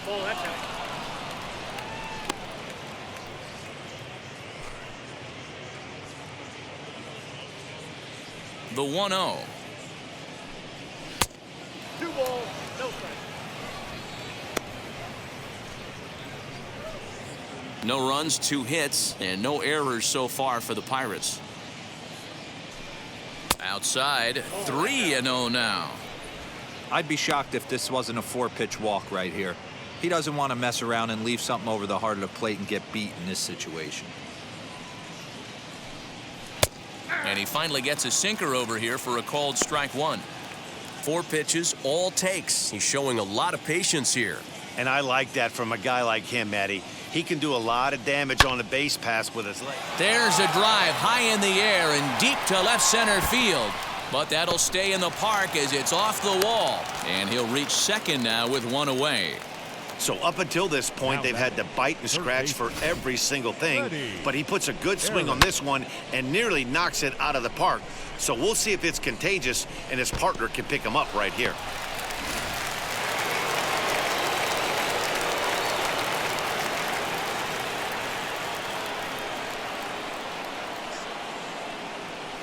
Oh, that's it. The 1-0. 2 balls, no strike. No runs, 2 hits, and no errors so far for the Pirates. Outside, 3-0 now. I'd be shocked if this wasn't a 4-pitch walk right here. He doesn't want to mess around and leave something over the heart of the plate and get beat in this situation. And he finally gets a sinker over here for a called strike 1. 4 pitches, all takes. He's showing a lot of patience here. And I like that from a guy like him, Matty. He can do a lot of damage on the base pass with his leg. There's a drive high in the air and deep to left center field. But that'll stay in the park as it's off the wall. And he'll reach second now with 1 away. So up until this point, they've had to bite and scratch for every single thing. But he puts a good swing on this one and nearly knocks it out of the park. So we'll see if it's contagious and his partner can pick him up right here.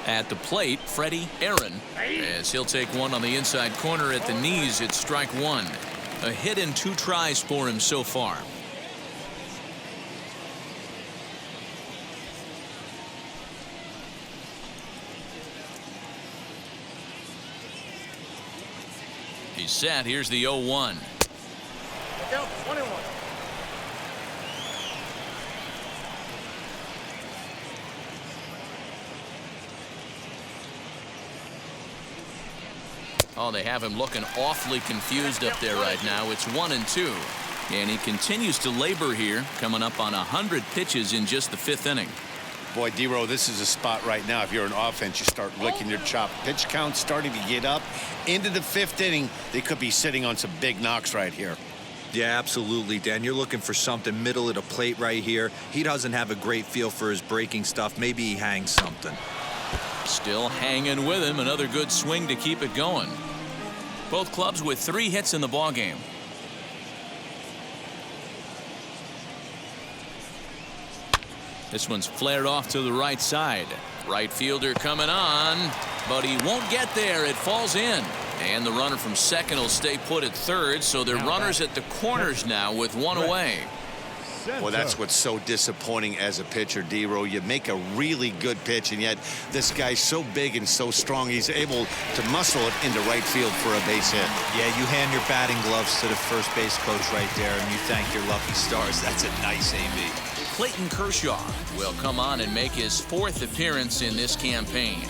At the plate, Freddie Aaron, as he'll take one on the inside corner at the knees. It's strike 1. A hit and 2 tries for him so far. He's set. Here's the 0-1. Look out, 1-1. Oh, they have him looking awfully confused up there right now. It's 1-2. And he continues to labor here, coming up on 100 pitches in just the 5th inning. Boy, D-Row, this is a spot right now. If you're an offense, you start licking your chop. Pitch count starting to get up into the 5th inning. They could be sitting on some big knocks right here. Yeah, absolutely, Dan. You're looking for something middle of the plate right here. He doesn't have a great feel for his breaking stuff. Maybe he hangs something. Still hanging with him. Another good swing to keep it going. Both clubs with 3 hits in the ballgame. This one's flared off to the right side. Right fielder coming on, but he won't get there. It falls in. And the runner from second will stay put at third, so they're runners at the corners now with 1 away. Well, that's what's so disappointing as a pitcher, D-Row. You make a really good pitch, and yet this guy's so big and so strong, he's able to muscle it into right field for a base hit. Yeah, you hand your batting gloves to the first base coach right there, and you thank your lucky stars. That's a nice AB. Clayton Kershaw will come on and make his 4th appearance in this campaign.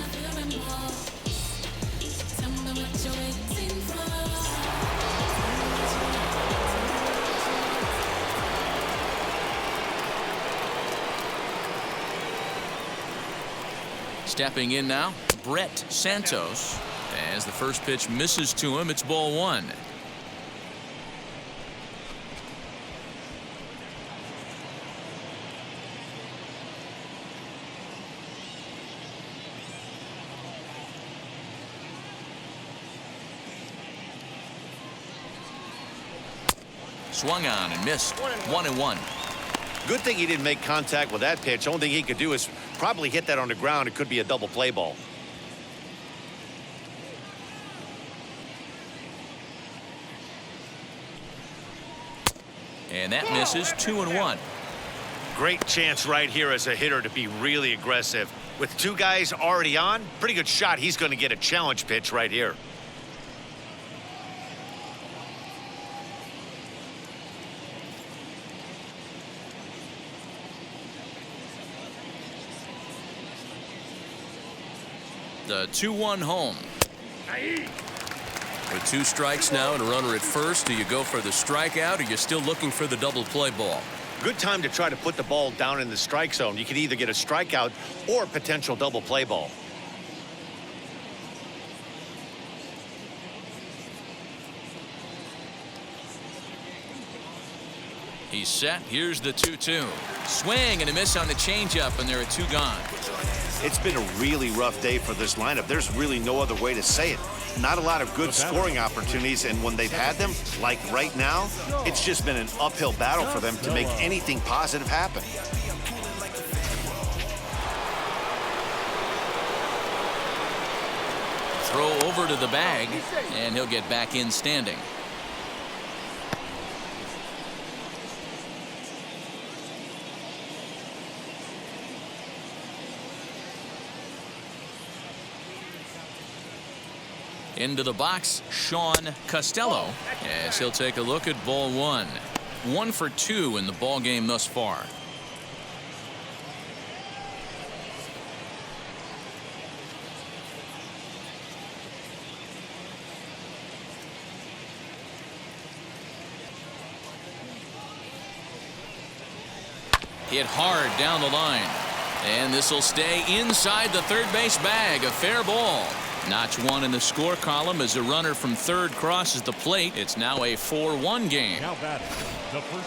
Stepping in now, Brett Santos. As the first pitch misses to him, it's ball 1. Swung on and missed. 1-1. Good thing he didn't make contact with that pitch. Only thing he could do is probably hit that on the ground. It could be a double play ball. And that misses. 2-1. Great chance right here as a hitter to be really aggressive. With 2 guys already on, pretty good shot. He's going to get a challenge pitch right here. The 2-1 home. With 2 strikes now and a runner at first, do you go for the strikeout, or you're still looking for the double play ball? Good time to try to put the ball down in the strike zone. You can either get a strikeout or a potential double play ball. He's set. Here's the 2-2. Swing and a miss on the changeup, and there are 2 gone. It's been a really rough day for this lineup. There's really no other way to say it. Not a lot of good scoring opportunities, and when they've had them, like right now, it's just been an uphill battle for them to make anything positive happen. Throw over to the bag, and he'll get back in standing. Into the box, Sean Costello, as he'll take a look at ball 1. 1 for 2 in the ball game thus far. Hit hard down the line, and this will stay inside the third base bag. A fair ball. Notch 1 in the score column as a runner from third crosses the plate. It's now a 4-1 game.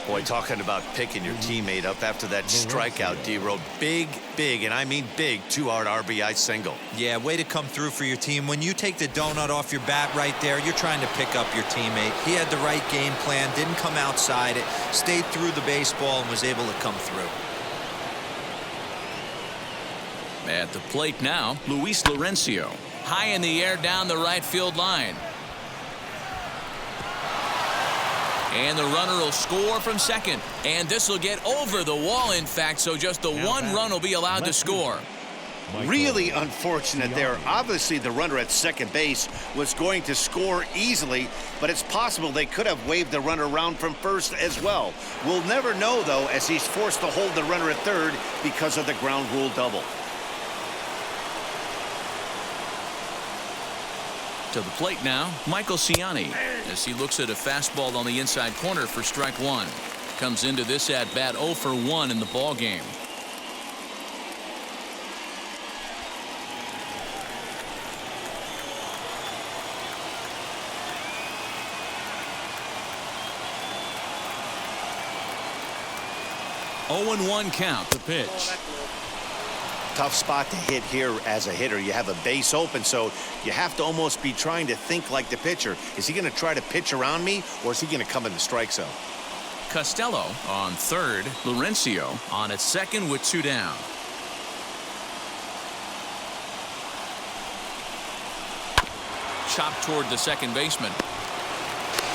Boy, talking about picking your teammate up after that strikeout, D-Row. Big, and I mean big, 2-hard RBI single. Yeah, way to come through for your team. When you take the donut off your bat right there, you're trying to pick up your teammate. He had the right game plan, didn't come outside it, stayed through the baseball, and was able to come through. At the plate now, Luis Laurencio. High in the air down the right field line. And the runner will score from second. And this will get over the wall, in fact, so just the 1 run will be allowed to score. Really unfortunate there. Obviously, the runner at second base was going to score easily, but it's possible they could have waved the runner around from first as well. We'll never know, though, as he's forced to hold the runner at third because of the ground rule double. To the plate now, Michael Ciani, as he looks at a fastball on the inside corner for strike one. Comes into this at bat 0 for 1 in the ball game. Oh and 1 count. The pitch. Tough spot to hit here as a hitter. You have a base open, so you have to almost be trying to think like the pitcher. Is he going to try to pitch around me, or is he going to come in the strike zone? Costello on third. Laurencio on at second with 2 down. Chopped toward the second baseman.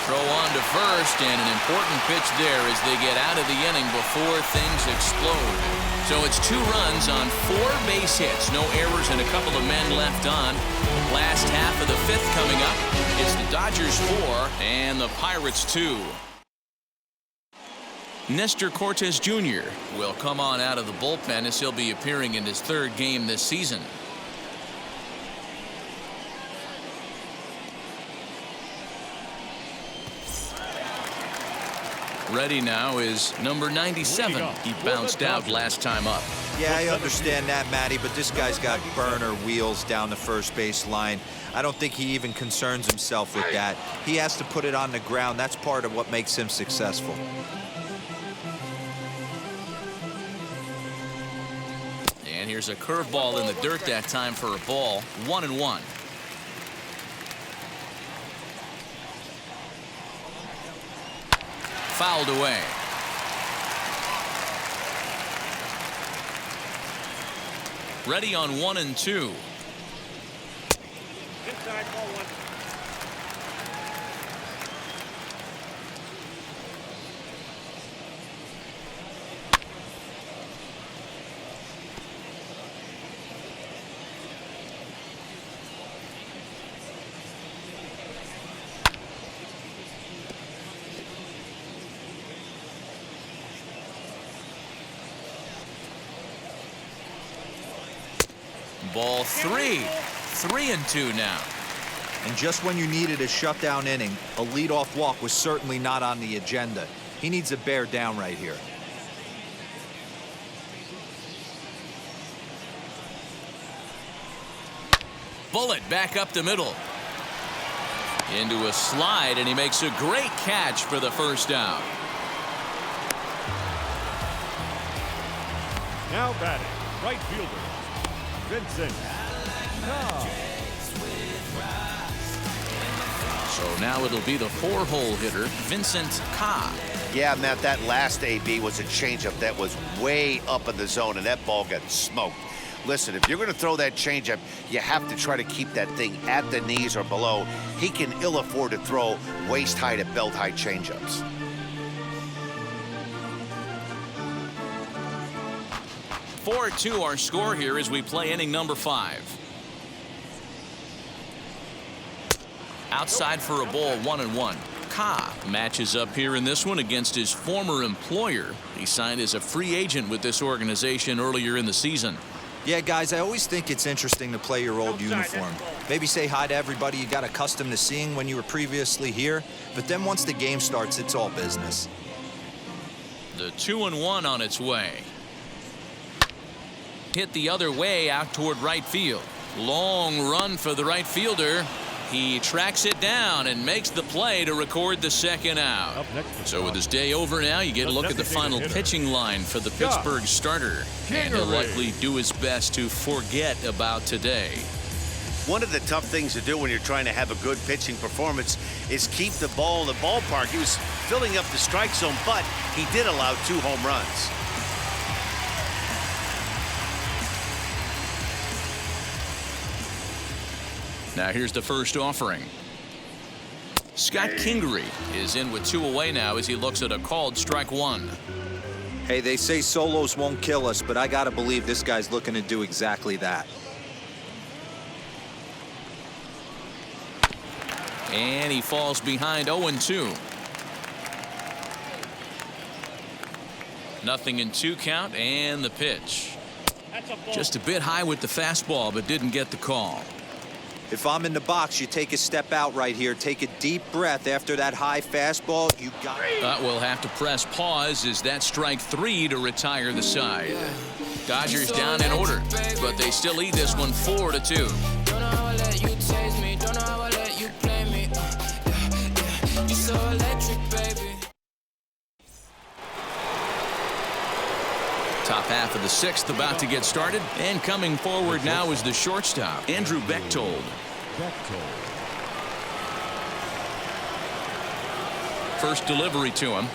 Throw on to first, and an important pitch there as they get out of the inning before things explode. So it's 2 runs on 4 base hits. No errors and a couple of men left on. Last half of the 5th coming up. It's the Dodgers 4 and the Pirates 2. Nestor Cortes Jr. will come on out of the bullpen as he'll be appearing in his 3rd game this season. Ready now is number 97. He bounced out last time up. Yeah, I understand that, Matty, but this guy's got burner wheels down the first base line. I don't think he even concerns himself with that. He has to put it on the ground. That's part of what makes him successful. And here's a curveball in the dirt that time for a ball. 1-1. Fouled away. Ready on 1 and 2. Inside, ball 1. Ball 3. 3 and 2 now. And just when you needed a shutdown inning, a leadoff walk was certainly not on the agenda. He needs to bear down right here. Bullet back up the middle. Into a slide, and he makes a great catch for the first out. Now batting, right fielder, Vincent. So now it'll be the 4-hole hitter, Vincent Ka. Yeah, Matt, that last AB was a changeup that was way up in the zone, and that ball got smoked. Listen, if you're going to throw that changeup, you have to try to keep that thing at the knees or below. He can ill afford to throw waist-high to belt-high changeups. (4-2) our score here as we play inning number 5. Outside for a ball, 1-1. Ka matches up here in this one against his former employer. He signed as a free agent with this organization earlier in the season. Yeah, guys, I always think it's interesting to play your old uniform. Maybe say hi to everybody you got accustomed to seeing when you were previously here, but then once the game starts, it's all business. The 2-1 on its way. Hit the other way out toward right field. Long run for the right fielder. He tracks it down and makes the play to record the second out. So with his day over now, you get a look at the final pitching line for the Pittsburgh starter. And he'll likely do his best to forget about today. One of the tough things to do when you're trying to have a good pitching performance is keep the ball in the ballpark. He was filling up the strike zone, but he did allow 2 home runs. Now here's the first offering. Scott Kingery is in with 2 away now as he looks at a called strike 1. Hey, they say solos won't kill us, but I got to believe this guy's looking to do exactly that. And he falls behind 0-2. Nothing in 2 count, and the pitch. Just a bit high with the fastball, but didn't get the call. If I'm in the box, you take a step out right here. Take a deep breath after that high fastball. You got it. We'll have to press pause as that strike 3 to retire the side. Dodgers down in order, but they still lead this one 4-2. Don't know how I let you taste me. Don't know how I let you play me. You're so electric, baby. Top half of the 6th about to get started, and coming forward now is the shortstop, Andrew Bechtold. First delivery to him.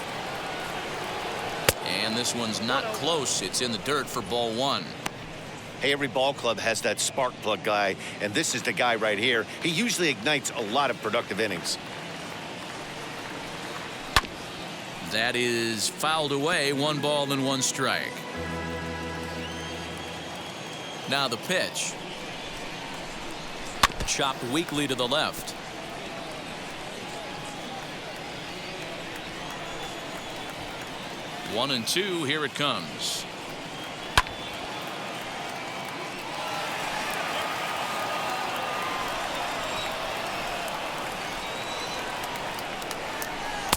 And this one's not close. It's in the dirt for ball 1. Hey, every ball club has that spark plug guy, and this is the guy right here. He usually ignites a lot of productive innings. That is fouled away. 1 ball and 1 strike. Now the pitch. Chopped weakly to the left. One and 2. Here it comes.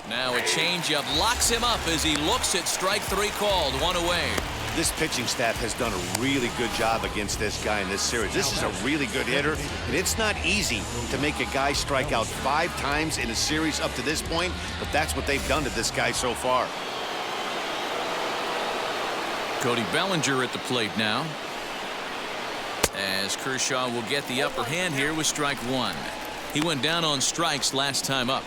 Now a changeup locks him up as he looks at strike 3 called. 1 away. This pitching staff has done a really good job against this guy in this series. This is a really good hitter, and it's not easy to make a guy strike out 5 times in a series up to this point, but that's what they've done to this guy so far. Cody Bellinger at the plate now, as Kershaw will get the upper hand here with strike 1. He went down on strikes last time up.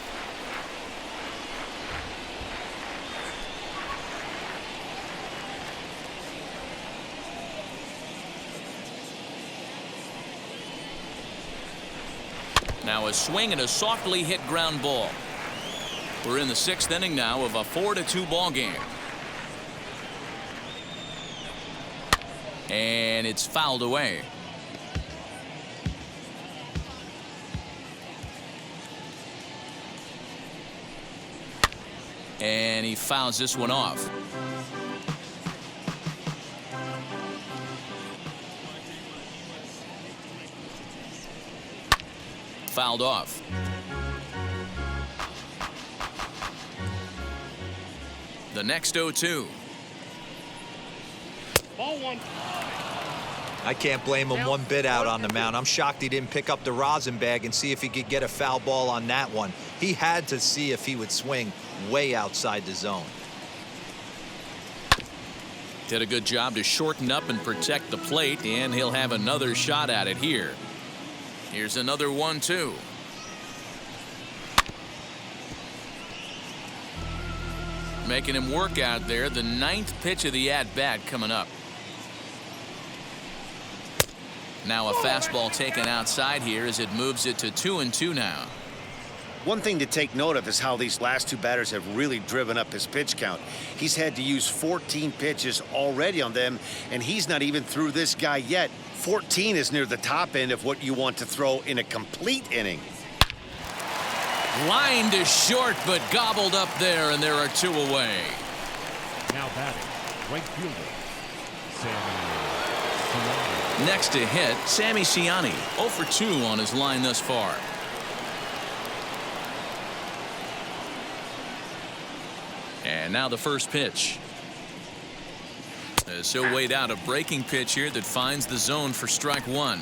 Now a swing and a softly hit ground ball. We're in the 6th inning now of a 4-2 ball game. And it's fouled away. And he fouls this one off. Fouled off. The next 0-2. Ball 1. I can't blame him one bit out on the mound. I'm shocked he didn't pick up the rosin bag and see if he could get a foul ball on that one. He had to see if he would swing way outside the zone. Did a good job to shorten up and protect the plate, and he'll have another shot at it here. Here's another 1-2. Making him work out there. The 9th pitch of the at-bat coming up. Now a fastball taken outside here as it moves it to 2-2 now. One thing to take note of is how these last 2 batters have really driven up his pitch count. He's had to use 14 pitches already on them, and he's not even through this guy yet. 14 is near the top end of what you want to throw in a complete inning. Line to short, but gobbled up there, and there are 2 away. Now batting, right fielder, Sammy Siani. Next to hit, Sammy Siani, 0 for 2 on his line thus far. And now the first pitch. So weighed out a breaking pitch here that finds the zone for strike 1.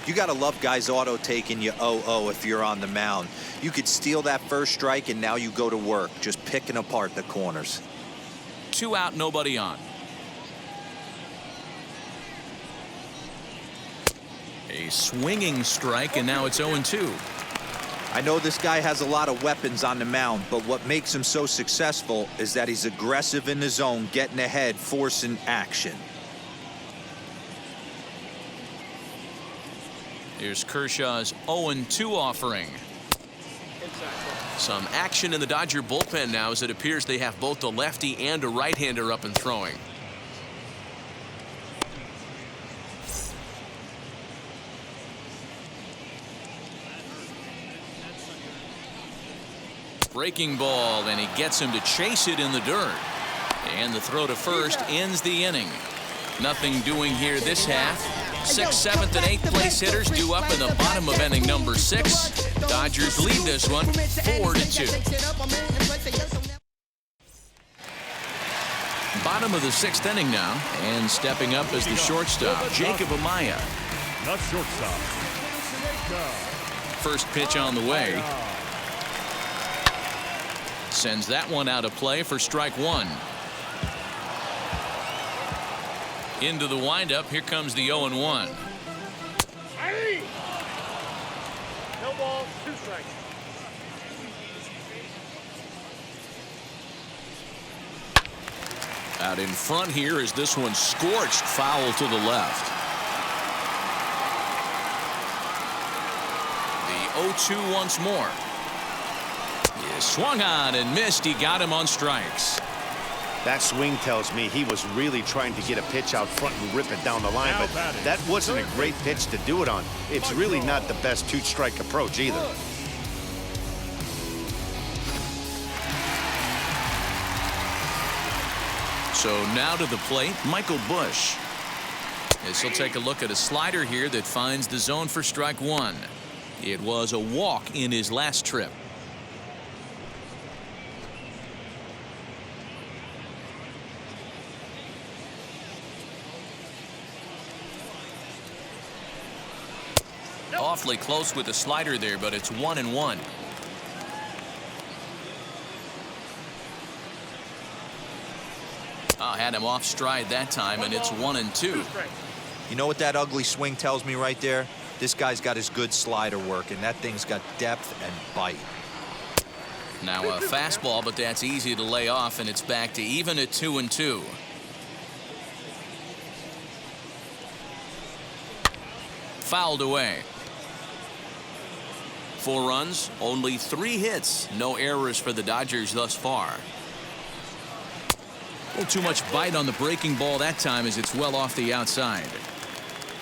You got to love guys auto taking you 0-0 if you're on the mound. You could steal that first strike and now you go to work just picking apart the corners. 2 out, nobody on. A swinging strike, and now it's 0-2. I know this guy has a lot of weapons on the mound, but what makes him so successful is that he's aggressive in the zone, getting ahead, forcing action. Here's Kershaw's 0-2 offering. Some action in the Dodger bullpen now, as it appears they have both a lefty and a right-hander up and throwing. Breaking ball, and he gets him to chase it in the dirt. And the throw to first ends the inning. Nothing doing here this half. Sixth, seventh, and eighth place hitters due up in the bottom of inning number 6. Dodgers lead this one 4-2. Bottom of the 6th inning now, and stepping up is the shortstop, Jacob Amaya. The shortstop. First pitch on the way. Sends that one out of play for strike 1. Into the windup. Here comes the 0-1. No balls, 2 strikes. Out in front here is this one scorched foul to the left. The 0-2 once more. He swung on and missed. He got him on strikes. That swing tells me he was really trying to get a pitch out front and rip it down the line, but that wasn't a great pitch to do it on. It's really not the best 2-strike approach either. So now to the plate, Michael Busch. As he'll take a look at a slider here that finds the zone for strike 1. It was a walk in his last trip. Awfully close with the slider there, but it's 1-1. Had him off stride that time, and it's 1-2. You know what that ugly swing tells me right there? This guy's got his good slider work, and that thing's got depth and bite. Now a fastball, but that's easy to lay off, and it's back to even at 2-2. Fouled away. 4 runs, only 3 hits, no errors for the Dodgers thus far. A little too much bite on the breaking ball that time as it's well off the outside.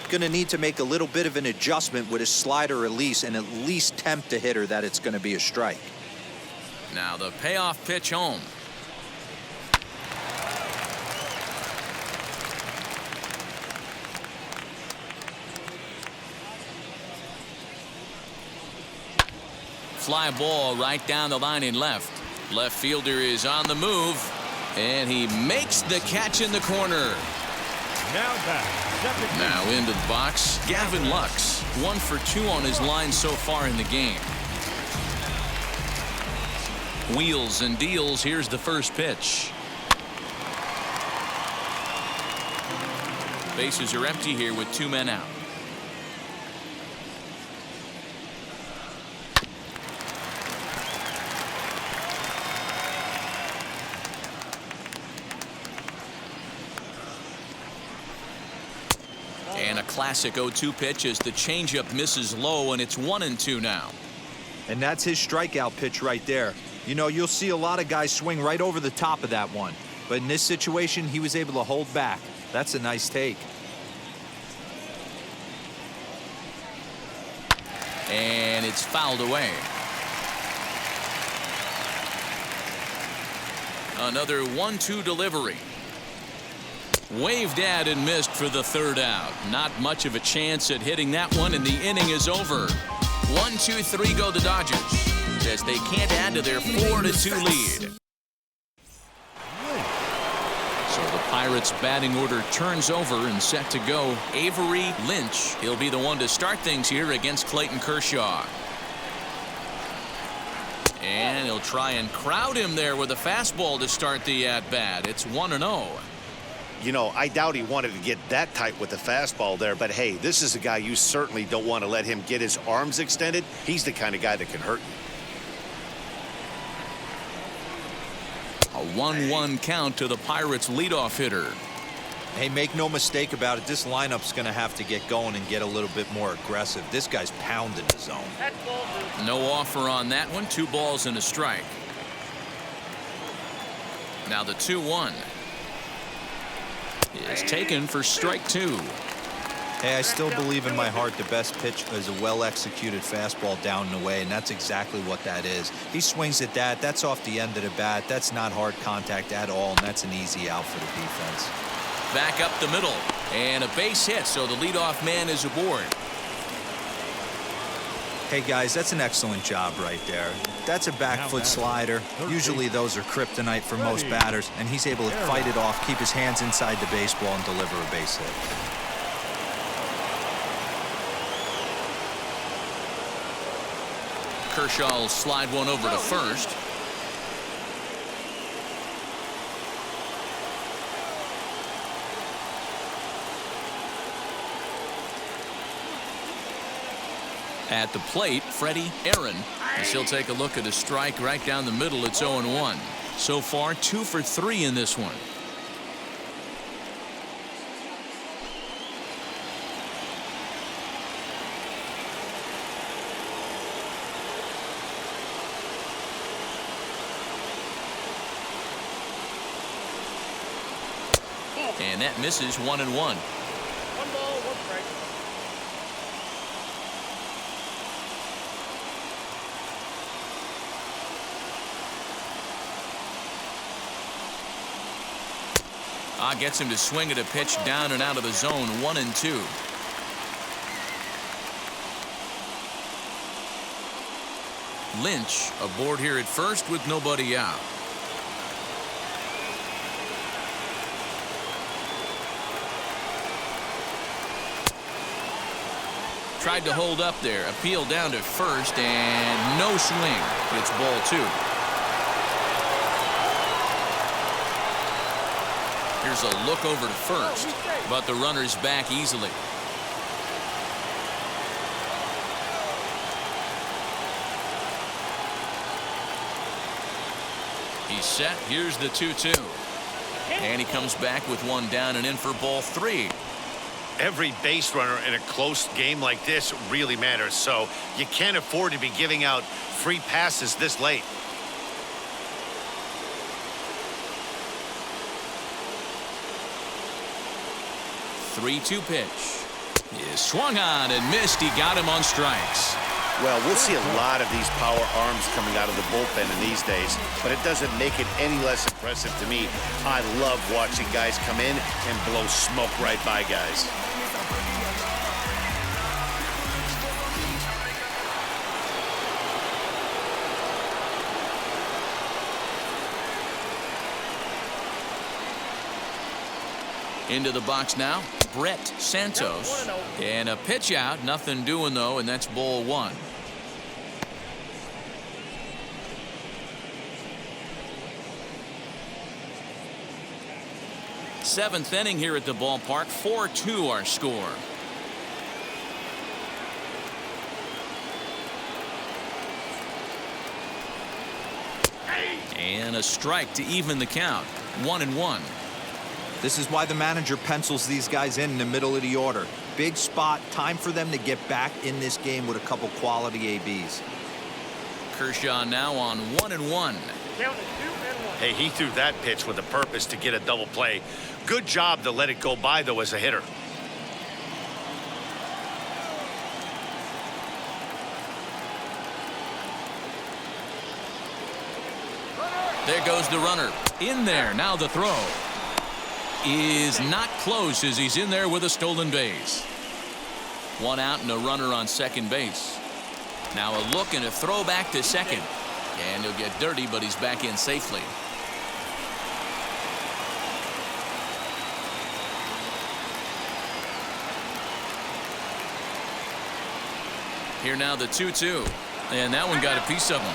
Going to need to make a little bit of an adjustment with his slider release and at least tempt the hitter that it's going to be a strike. Now the payoff pitch home. Fly ball right down the line in left. Left fielder is on the move, and he makes the catch in the corner. Now into the box, Gavin Lux. 1 for 2 on his line so far in the game. Wheels and deals. Here's the first pitch. Bases are empty here with 2 men out. And a classic 0-2 pitch as the changeup misses low, and it's 1-2 now. And that's his strikeout pitch right there. You know, you'll see a lot of guys swing right over the top of that one. But in this situation, he was able to hold back. That's a nice take. And it's fouled away. Another 1-2 delivery. Waved at and missed for the 3rd out. Not much of a chance at hitting that one, and the inning is over. 1-2-3 go the Dodgers as they can't add to their 4-2 lead. So the Pirates batting order turns over and set to go. Avery Lynch. He'll be the one to start things here against Clayton Kershaw. And he'll try and crowd him there with a fastball to start the at-bat. It's 1-0. You know, I doubt he wanted to get that tight with the fastball there, but hey, this is a guy you certainly don't want to let him get his arms extended. He's the kind of guy that can hurt you. A 1-1 count to the Pirates leadoff hitter. Hey, make no mistake about it, this lineup's going to have to get going and get a little bit more aggressive. This guy's pounding the zone. No offer on that one. 2 balls and a strike. Now the 2-1 is taken for strike 2. Hey, I still believe in my heart the best pitch is a well-executed fastball down and away, and that's exactly what that is. He swings at that. That's off the end of the bat. That's not hard contact at all, and that's an easy out for the defense. back up the middle. And a base hit, so the leadoff man is aboard. Hey, guys, that's an excellent job right there. That's a back foot slider. Usually those are kryptonite for most batters, and he's able to fight it off, keep his hands inside the baseball, and deliver a base hit. Kershaw will slide one over to first. At the plate, Freddie Aaron, as he'll take a look at a strike right down the middle. It's 0-1. So far, 2 for 3 in this one. And that misses 1-1. 1 ball, 1 strike. Gets him to swing at a pitch down and out of the zone. 1-2. Lynch aboard here at first with nobody out. Tried to hold up there. Appeal down to first and no swing. It's ball 2. Here's a look over to first, but the runner's back easily. He's set. Here's the 2-2. And he comes back with one down and in for ball 3. Every base runner in a close game like this really matters, so you can't afford to be giving out free passes this late. 3-2 pitch is swung on and missed. He got him on strikes. Well, we'll see a lot of these power arms coming out of the bullpen in these days, but it doesn't make it any less impressive to me. I love watching guys come in and blow smoke right by guys. Into the box now, Brett Santos. And a pitch out. Nothing doing, though, and that's ball 1. Seventh inning here at the ballpark. 4-2 our score. And a strike to even the count. 1-1. This is why the manager pencils these guys in the middle of the order. Big spot, time for them to get back in this game with a couple quality ABs. Kershaw now on 1-1. Hey, he threw that pitch with a purpose to get a double play. Good job to let it go by, though, as a hitter. There goes the runner. In there. Now the throw is not close as he's in there with a stolen base. One out and a runner on second base. Now a look and a throw back to second. And he'll get dirty, but he's back in safely. Here now the 2-2. And that one got a piece of him.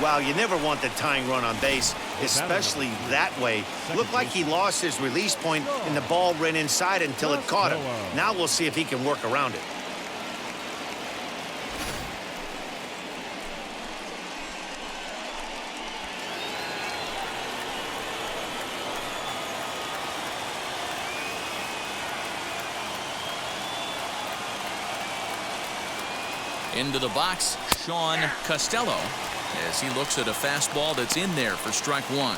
Wow, you never want the tying run on base, especially that way. Looked like he lost his release point and the ball ran inside until it caught him. Now we'll see if he can work around it. Into the box, Sean Costello, as he looks at a fastball that's in there for strike 1.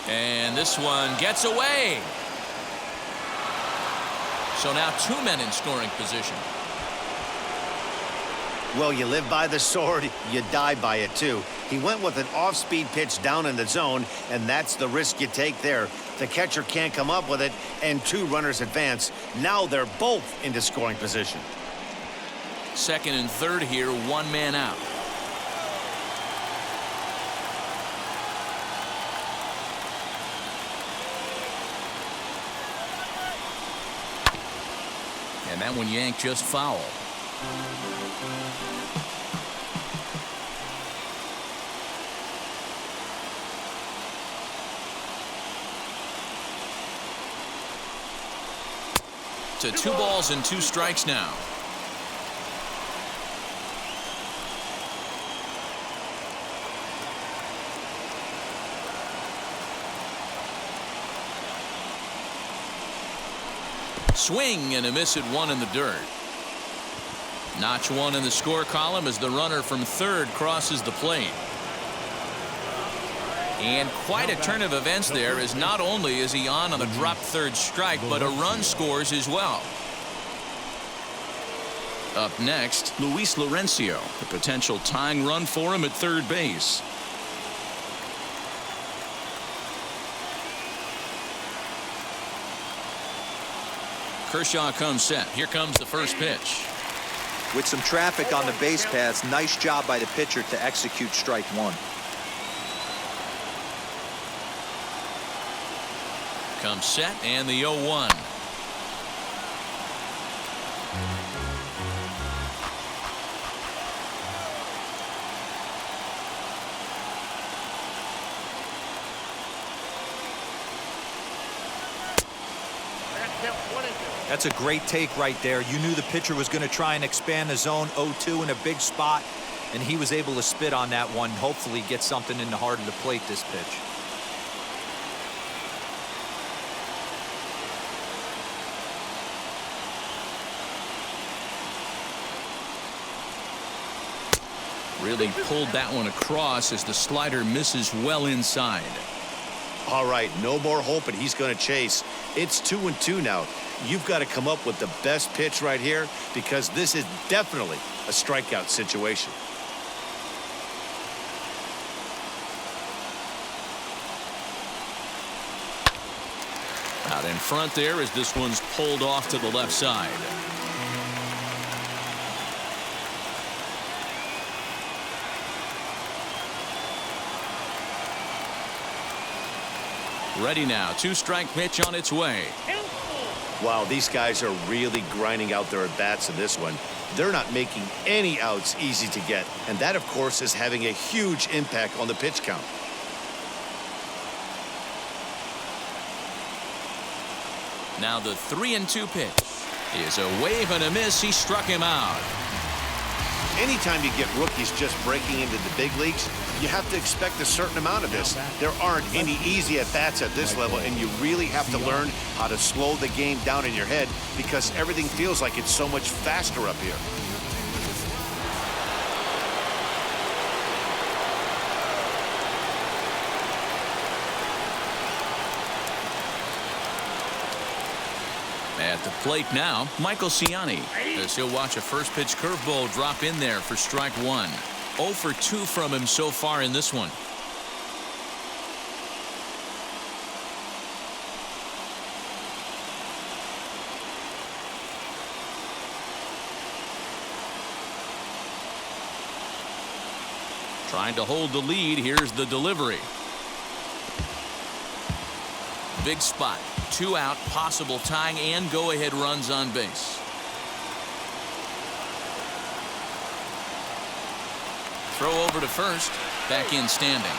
And this one gets away. So now 2 men in scoring position. Well, you live by the sword, you die by it too. He went with an off-speed pitch down in the zone, and that's the risk you take there. The catcher can't come up with it, and 2 runners advance. Now they're both into scoring position. Second and third here, 1 man out. And that one yanked just foul. To 2 balls and 2 strikes now. Swing and a miss at 1 in the dirt. Notch 1 in the score column as the runner from third crosses the plate. And quite a turn of events there, as not only is he on the drop third strike, but a run scores as well. Up next, Luis Laurencio, the potential tying run for him at third base. Kershaw comes set. Here comes the first pitch. With some traffic on the base paths, nice job by the pitcher to execute strike 1. Comes set, and the 0-1. That's a great take right there. You knew the pitcher was going to try and expand the zone. 0-2 in a big spot, and he was able to spit on that one. Hopefully get something in the heart of the plate this pitch. Really pulled that one across as the slider misses well inside. All right, no more hoping he's going to chase. It's 2-2 now. You've got to come up with the best pitch right here, because this is definitely a strikeout situation. Out in front there as this one's pulled off to the left side. Ready now. 2-strike pitch on its way. Wow, these guys are really grinding out their at-bats in this one. They're not making any outs easy to get, and that, of course, is having a huge impact on the pitch count. Now the 3-2 pitch is a wave and a miss. He struck him out. Anytime you get rookies just breaking into the big leagues, you have to expect a certain amount of this. There aren't any easy at-bats at this level, and you really have to learn how to slow the game down in your head, because everything feels like it's so much faster up here. At the plate now, Michael Ciani, as he'll watch a first pitch curveball drop in there for strike 1. 0 for 2 from him so far in this one. Trying to hold the lead. Here's the delivery. Big spot. 2 out, possible tying and go-ahead runs on base. Throw over to first. Back in standing.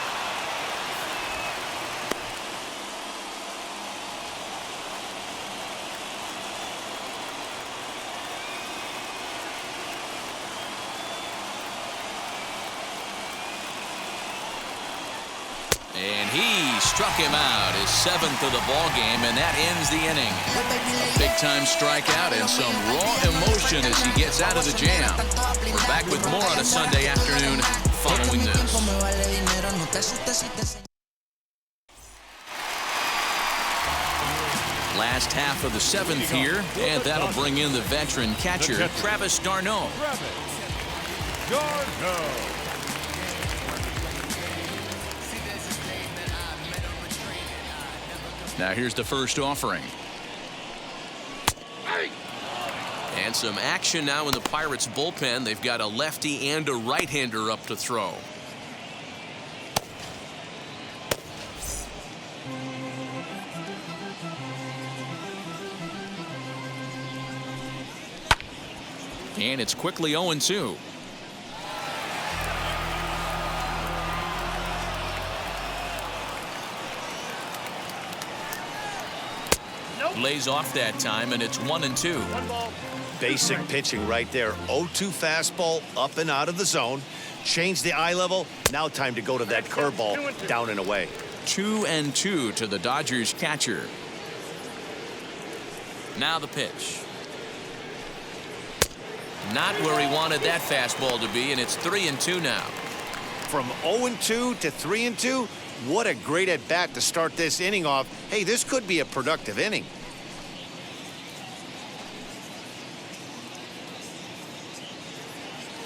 And he struck him out, his 7th of the ball game, and that ends the inning. A big-time strikeout and some raw emotion as he gets out of the jam. We're back with more on a Sunday afternoon following this. Last half of the 7th here, and that'll bring in the veteran catcher, Travis d'Arnaud. Now here's the first offering. And some action now in the Pirates bullpen. They've got a lefty and a right-hander up to throw. And it's quickly 0-2. Lays off that time, and it's 1-2. Basic pitching right there. 0-2 fastball up and out of the zone. Change the eye level. Now time to go to that curveball down and away. 2-2 to the Dodgers catcher. Now the pitch. Not where he wanted that fastball to be, and it's 3-2 now. From 0-2 to 3-2, what a great at bat to start this inning off. Hey, this could be a productive inning.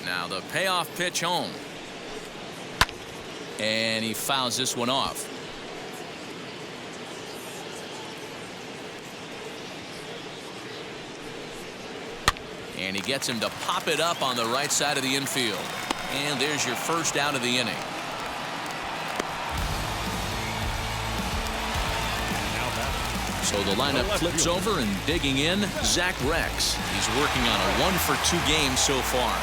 Now the payoff pitch home. And he fouls this one off. And he gets him to pop it up on the right side of the infield. And there's your first out of the inning. So the lineup flips over, and digging in, Zach Rex. He's working on a 1-for-2 game so far.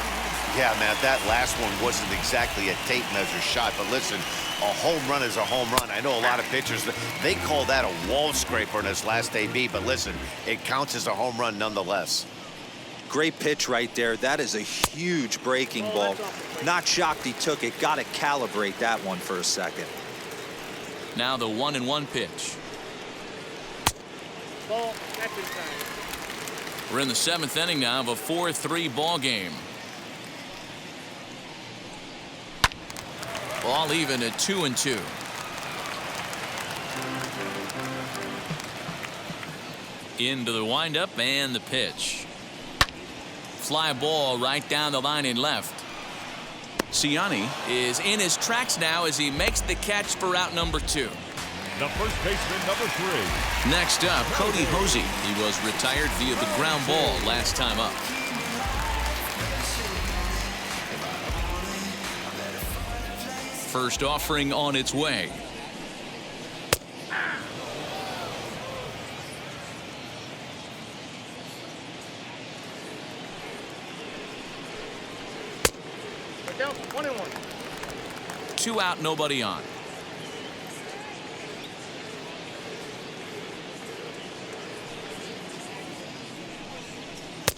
Yeah, Matt, that last one wasn't exactly a tape measure shot, but listen, a home run is a home run. I know a lot of pitchers, they call that a wall scraper in his last AB, but listen, it counts as a home run nonetheless. Great pitch right there. That is a huge breaking ball. Not shocked he took it. Got to calibrate that one for a second. Now the 1-1 pitch. Ball, catch inside. We're in the 7th inning now of a 4-3 ball game. All even at 2-2. Into the windup and the pitch. Fly ball right down the line in left. Ciani is in his tracks now as he makes the catch for out number 2. The first baseman, number 3. Next up, Cody Hosey. He was retired via the ground ball last time up. First offering on its way. Down 1-1. 2 out, nobody on.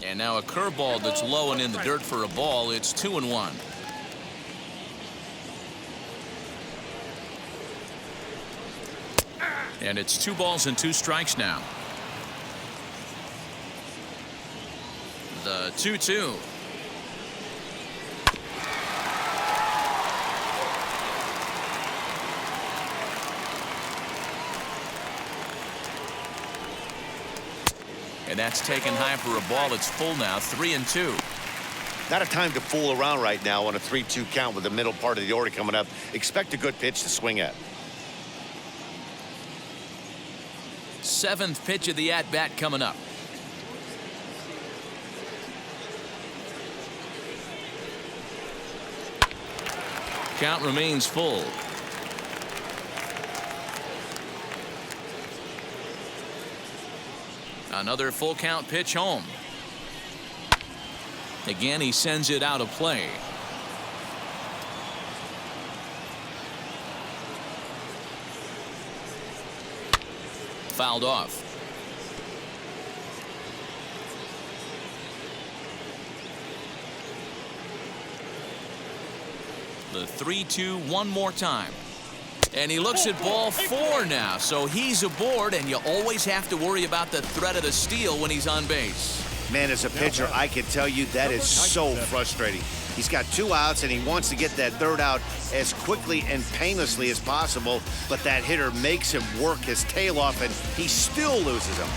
And now a curveball that's low and in the dirt for a ball. It's 2-1. And it's 2 balls and 2 strikes now. The 2-2. And that's taken high for a ball. It's full now, 3-2. Not a time to fool around right now on a 3-2 count with the middle part of the order coming up. Expect a good pitch to swing at. 7th pitch of the at-bat coming up. Count remains full. Another full count pitch home. Again, he sends it out of play. Fouled off. The 3-2 one more time. And he looks at ball 4 now, so he's aboard, and you always have to worry about the threat of the steal when he's on base. Man, as a pitcher, I can tell you that is so frustrating. He's got 2 outs, and he wants to get that 3rd out as quickly and painlessly as possible, but that hitter makes him work his tail off, and he still loses him.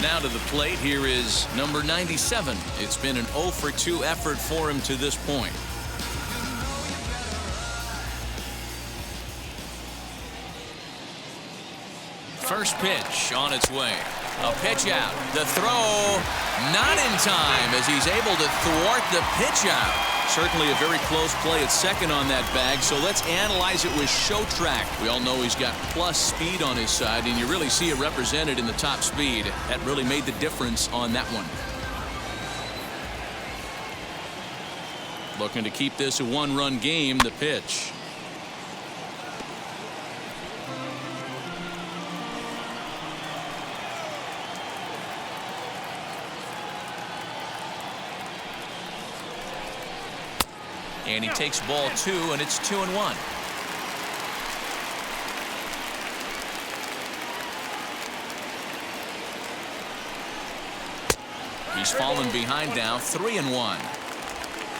Now to the plate, here is number 97. It's been an 0 for 2 effort for him to this point. First pitch on its way. A pitch out. The throw not in time as he's able to thwart the pitch out. Certainly a very close play at second on that bag, so let's analyze it with show track. We all know he's got plus speed on his side, and you really see it represented in the top speed. That really made the difference on that one. Looking to keep this a 1-run game. The pitch. And he takes ball 2, and it's 2-1. He's fallen behind now, 3-1.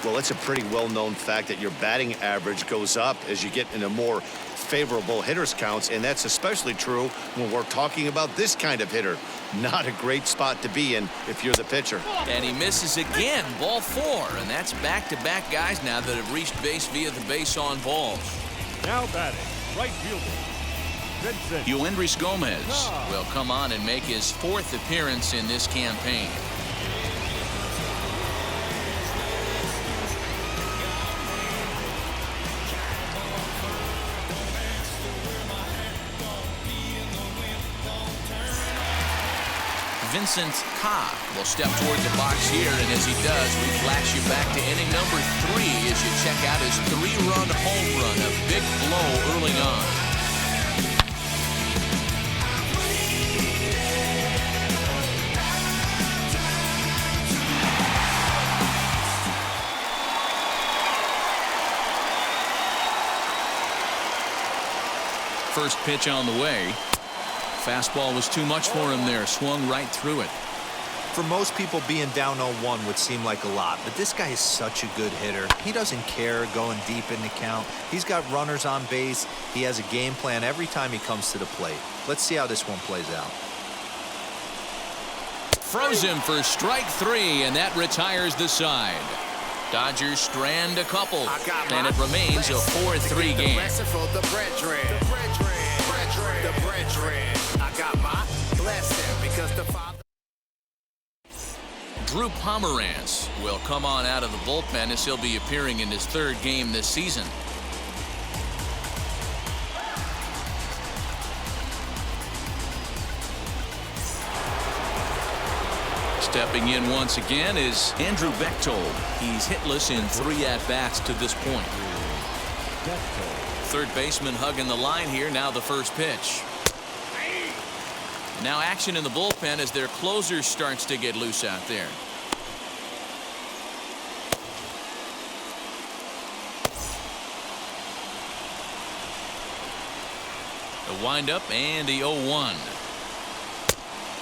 Well, it's a pretty well-known fact that your batting average goes up as you get into more favorable hitters counts, and that's especially true when we're talking about this kind of hitter. Not a great spot to be in if you're the pitcher. And he misses again, ball 4, and that's back-to-back guys now that have reached base via the base on balls. Now batting, right fielder, Vincent. Yuendrys Gomez will come on and make his 4th appearance in this campaign. Vincent Ka will step toward the box here, and as he does, we flash you back to inning number 3 as you check out his 3-run home run, a big blow early on. First pitch on the way. Fastball was too much for him there. Swung right through it. For most people, being down 0-1 would seem like a lot, but this guy is such a good hitter. He doesn't care going deep in the count. He's got runners on base. He has a game plan every time he comes to the plate. Let's see how this one plays out. Froze him for strike 3, and that retires the side. Dodgers strand a couple, and it remains a 4-3 game. Drew Pomerantz will come on out of the bullpen as he'll be appearing in his 3rd game this season. Stepping in once again is Andrew Bechtold. He's hitless in 3 at-bats to this point. Third baseman hugging the line here. Now the first pitch. Now action in the bullpen as their closer starts to get loose out there. The windup and the 0-1.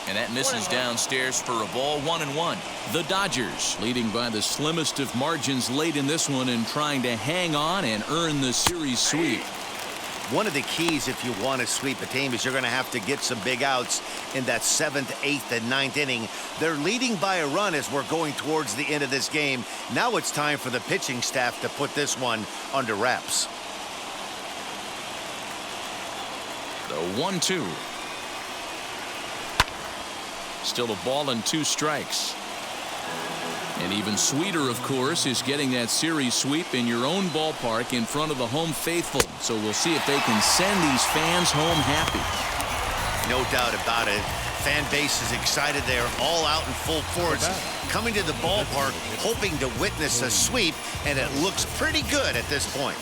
And that misses downstairs for a ball. 1-1. The Dodgers leading by the slimmest of margins late in this one and trying to hang on and earn the series sweep. One of the keys if you want to sweep a team is you're going to have to get some big outs in that 7th, 8th, and 9th inning. They're leading by a run as we're going towards the end of this game. Now it's time for the pitching staff to put this one under wraps. The 1-2. Still a ball and 2 strikes. And even sweeter, of course, is getting that series sweep in your own ballpark in front of the home faithful. So we'll see if they can send these fans home happy. No doubt about it. Fan base is excited. They're all out in full force, coming to the ballpark, hoping to witness a sweep, and it looks pretty good at this point.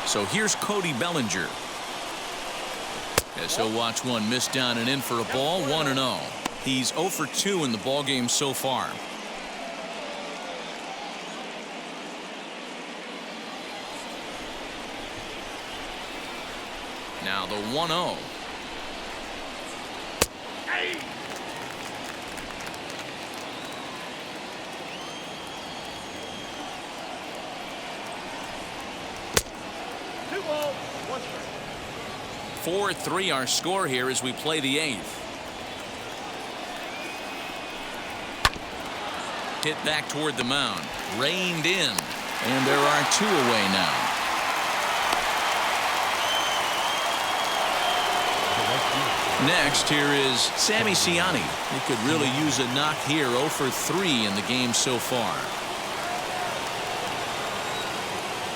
So here's Cody Bellinger. As he'll watch one miss down and in for a ball. 1-0. He's 0 for 2 in the ball game so far. Now the 1-0. Hey. Two balls, one strike. 4-3 our score here as we play the 8th. Hit back toward the mound. Reined in. And there are 2 away now. Next, here is Sammy Ciani. He could really use a knock here. 0 for 3 in the game so far.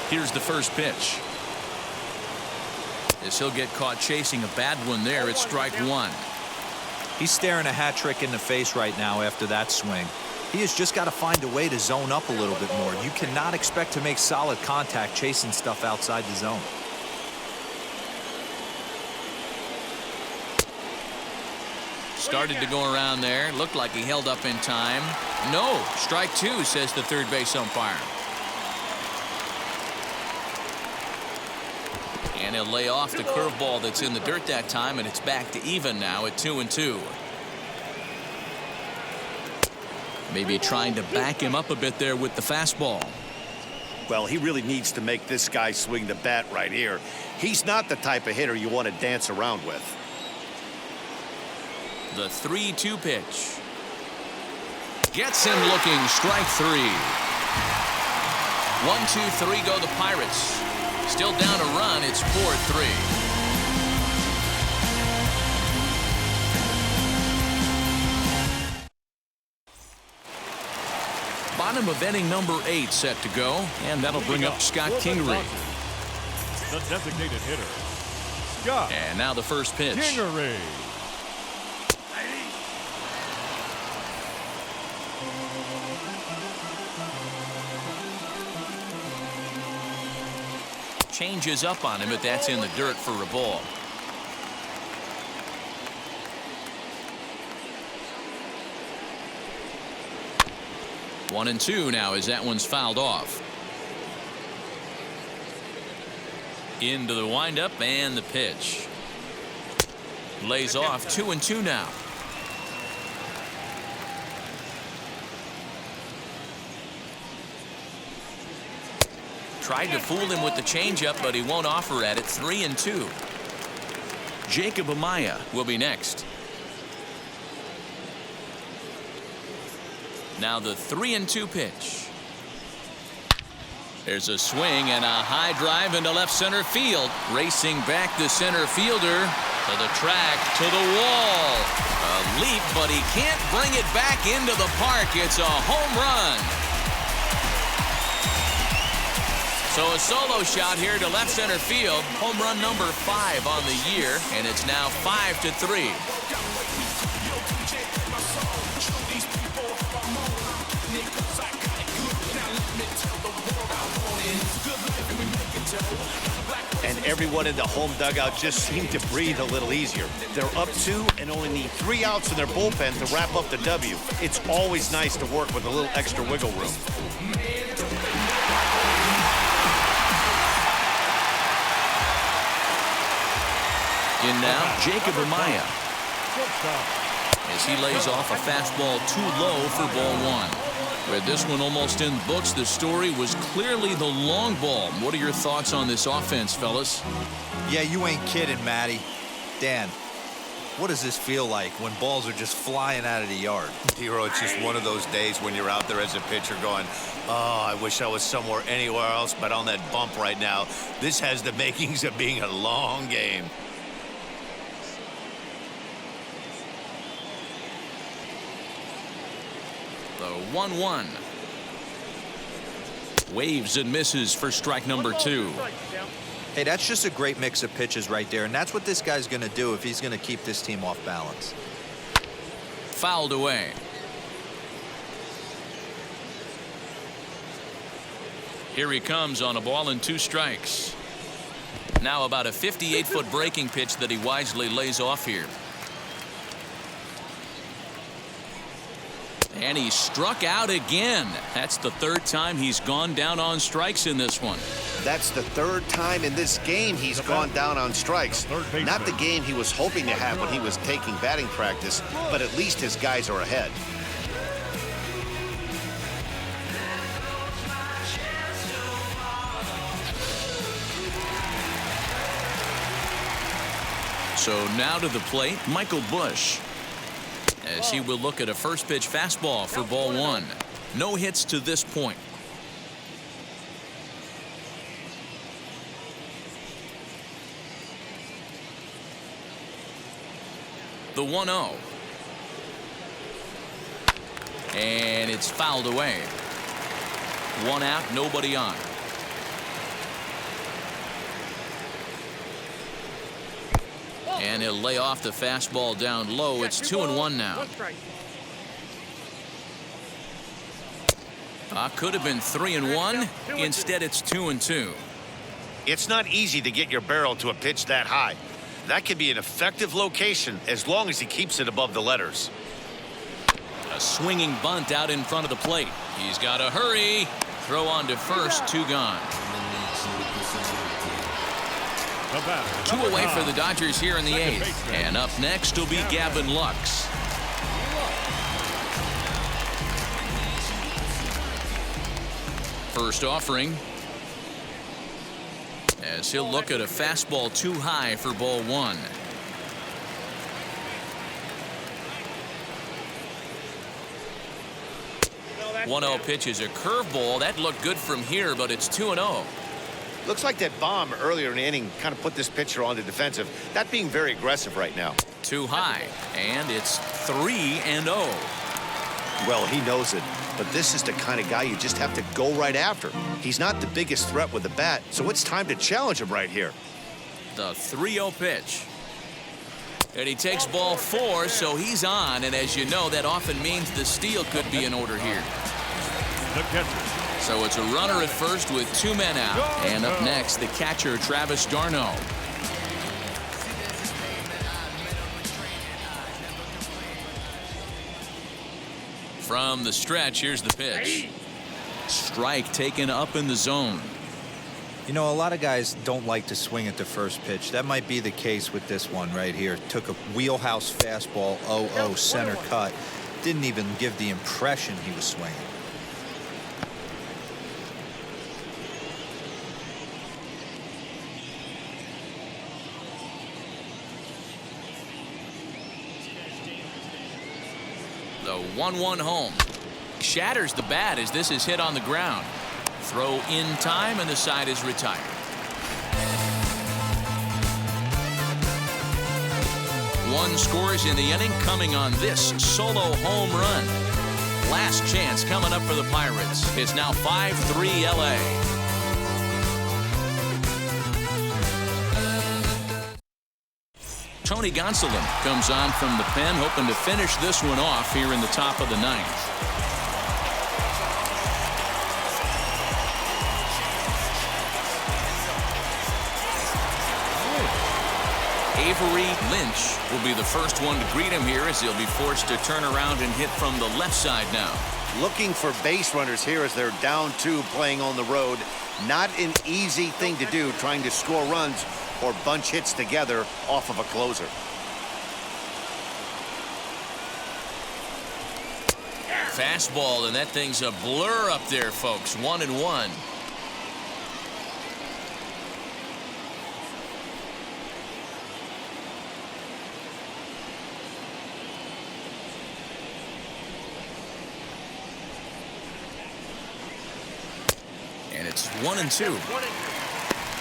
Here's the first pitch. As he'll get caught chasing a bad one there. It's strike 1. He's staring a hat trick in the face right now after that swing. He has just got to find a way to zone up a little bit more. You cannot expect to make solid contact chasing stuff outside the zone. Started to go around there. Looked like he held up in time. No. Strike 2, says the third base umpire. And he'll lay off the curveball that's in the dirt that time, and it's back to even now at 2-2. Maybe trying to back him up a bit there with the fastball. Well, he really needs to make this guy swing the bat right here. He's not the type of hitter you want to dance around with. The 3-2 pitch. Gets him looking. Strike 3. 1-2-3 go the Pirates. Still down a run. It's 4-3. Bottom of inning number 8 set to go, and that'll bring up Scott Kingery. The designated hitter, Scott. And now the first pitch. Kingery. Changes up on him, but that's in the dirt for a ball. One and 2 now as that one's fouled off. Into the windup and the pitch. Lays off. 2-2 now. Tried to fool him with the changeup, but he won't offer at it. 3-2. Jacob Amaya will be next. Now the 3-2 pitch. There's a swing and a high drive into left center field. Racing back the center fielder to the track, to the wall. A leap, but he can't bring it back into the park. It's a home run. So a solo shot here to left center field. Home run number 5 on the year, and it's now 5-3. And everyone in the home dugout just seemed to breathe a little easier. They're up 2 and only need 3 outs in their bullpen to wrap up the W. It's always nice to work with a little extra wiggle room. In now, Jacob Amaya. As he lays off a fastball too low for ball 1. With this one almost in the books, the story was clearly the long ball. What are your thoughts on this offense, fellas? Yeah, you ain't kidding, Matty. Dan, what does this feel like when balls are just flying out of the yard? Hero, it's just one of those days when you're out there as a pitcher going, oh, I wish I was somewhere anywhere else but on that bump right now. This has the makings of being a long game. The 1-1. Waves and misses for strike number 2. Hey, that's just a great mix of pitches right there, and that's what this guy's going to do if he's going to keep this team off balance. Fouled away. Here he comes on a ball and 2 strikes. Now about a 58-foot breaking pitch that he wisely lays off here. And he struck out again. That's the third time he's gone down on strikes in this one. That's the third time in this game he's gone down on strikes. Not the game he was hoping to have when he was taking batting practice, but at least his guys are ahead. So now to the plate, Michael Busch, as he will look at a first pitch fastball for ball one. No hits to this point. The 1-0. And it's fouled away. One out, nobody on. And he'll lay off the fastball down low. It's 2-1 now. Could have been 3-1. Instead, it's 2-2. It's not easy to get your barrel to a pitch that high. That can be an effective location as long as he keeps it above the letters. A swinging bunt out in front of the plate. He's got to hurry. Throw on to first, two gone. Two away for the Dodgers here in the eighth. And up next will be Gavin Lux. First offering, as he'll look at a fastball too high for ball one. One 1-0 pitch is a curveball. That looked good from here, but it's 2-0. Looks like that bomb earlier in the inning kind of put this pitcher on the defensive. That being very aggressive right now. Too high, and it's 3-0. Well, he knows it, but this is the kind of guy you just have to go right after. He's not the biggest threat with the bat, so it's time to challenge him right here. The 3-0 pitch. And he takes ball four, so he's on, and as you know, that often means the steal could be in order here. The catcher. So it's a runner at first with two men out. And up next, the catcher, Travis d'Arnaud. From the stretch, here's the pitch. Strike taken up in the zone. You know, a lot of guys don't like to swing at the first pitch. That might be the case with this one right here. Took a wheelhouse fastball, 0-0 center cut. Didn't even give the impression he was swinging. The 1-1 home. Shatters the bat as this is hit on the ground. Throw in time, and the side is retired. One scores in the inning, coming on this solo home run. Last chance coming up for the Pirates. It's now 5-3 LA. Tony Gonsolin comes on from the pen, hoping to finish this one off here in the top of the ninth. Avery Lynch will be the first one to greet him here, as he'll be forced to turn around and hit from the left side now. Looking for base runners here as they're down two playing on the road. Not an easy thing to do, trying to score runs or bunch hits together off of a closer. Fastball, and that thing's a blur up there, folks. 1-1. And it's 1-2.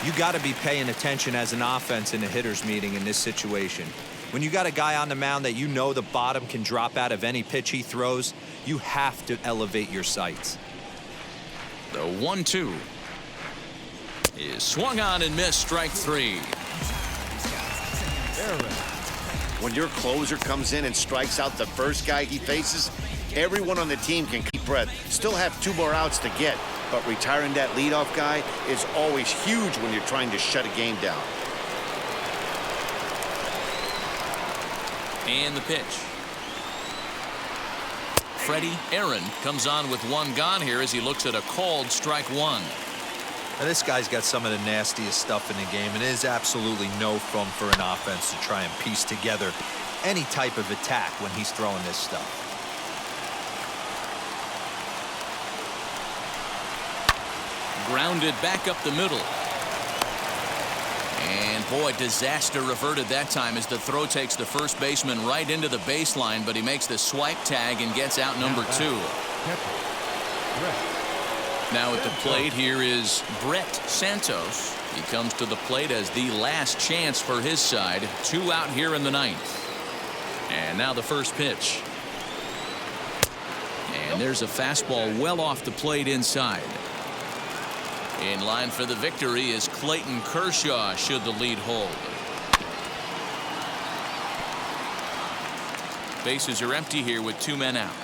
You got to be paying attention as an offense in a hitter's meeting in this situation. When you got a guy on the mound that you know the bottom can drop out of any pitch he throws, you have to elevate your sights. The 1-2 is swung on and missed, strike three. When your closer comes in and strikes out the first guy he faces, everyone on the team can keep breath. Still have two more outs to get. but retiring that leadoff guy is always huge when you're trying to shut a game down. And the pitch. Freddie Aaron comes on with one gone here as he looks at a called strike one. Now, this guy's got some of the nastiest stuff in the game, and it is absolutely no fun for an offense to try and piece together any type of attack when he's throwing this stuff. Grounded back up the middle. And boy, disaster reverted that time as the throw takes the first baseman right into the baseline, but he makes the swipe tag and gets out number two. Now at the plate, here is Brett Santos. He comes to the plate as the last chance for his side. 2 out here in the ninth. And now the first pitch. And there's a fastball well off the plate inside. In line for the victory is Clayton Kershaw should the lead hold. Bases are empty here with 2 men out.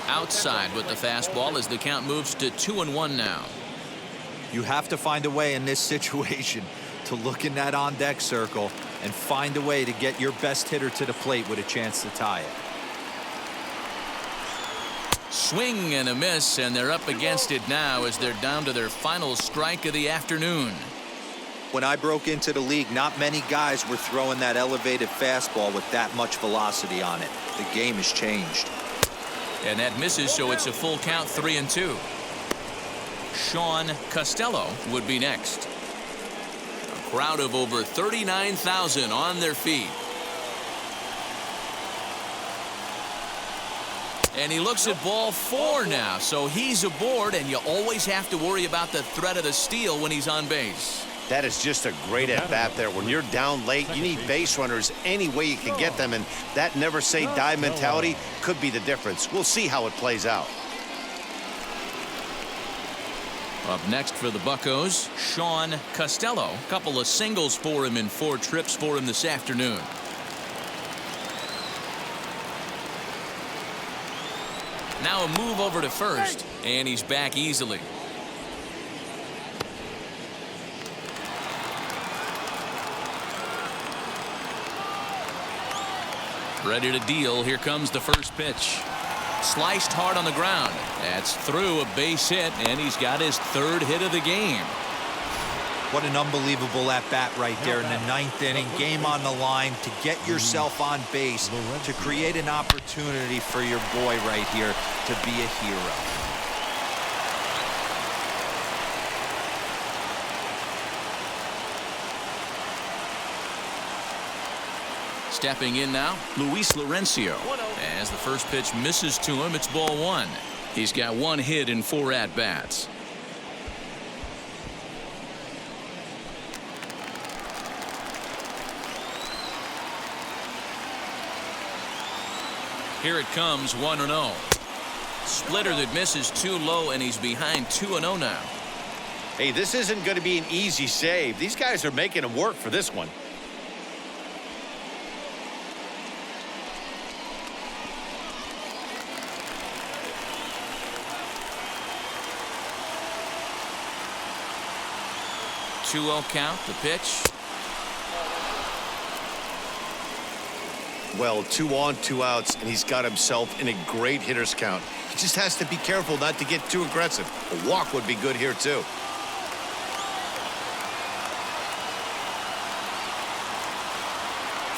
Outside with the fastball as the count moves to 2-1 now. You have to find a way in this situation to look in that on-deck circle and find a way to get your best hitter to the plate with a chance to tie it. Swing and a miss, and they're up against it now as they're down to their final strike of the afternoon. When I broke into the league, not many guys were throwing that elevated fastball with that much velocity on it. The game has changed. And that misses, so it's a full count, 3-2. Sean Costello would be next. A crowd of over 39,000 on their feet. And he looks at ball 4 now, so he's aboard, and you always have to worry about the threat of the steal when he's on base. That is just a great at-bat there. When you're down late, you need base runners any way you can get them, and that never-say-die mentality could be the difference. We'll see how it plays out. Up next for the Buccos, Sean Costello. A couple of singles for him in 4 trips for him this afternoon. Now a move over to first, and he's back easily. Ready to deal. Here comes the first pitch. Sliced hard on the ground. That's through, a base hit, and he's got his 3rd hit of the game. What an unbelievable at-bat right there in the 9th inning. Game on the line to get yourself on base, to create an opportunity for your boy right here to be a hero. Stepping in now, Luis Laurencio. As the first pitch misses to him, it's ball 1. He's got 1 hit in 4 at-bats. Here it comes, 1-0. Splitter that misses too low, and he's behind 2-0 now. Hey, this isn't going to be an easy save. These guys are making him work for this one. Two-0 count, the pitch. Well, 2 on, 2 outs, and he's got himself in a great hitter's count. He just has to be careful not to get too aggressive. A walk would be good here, too.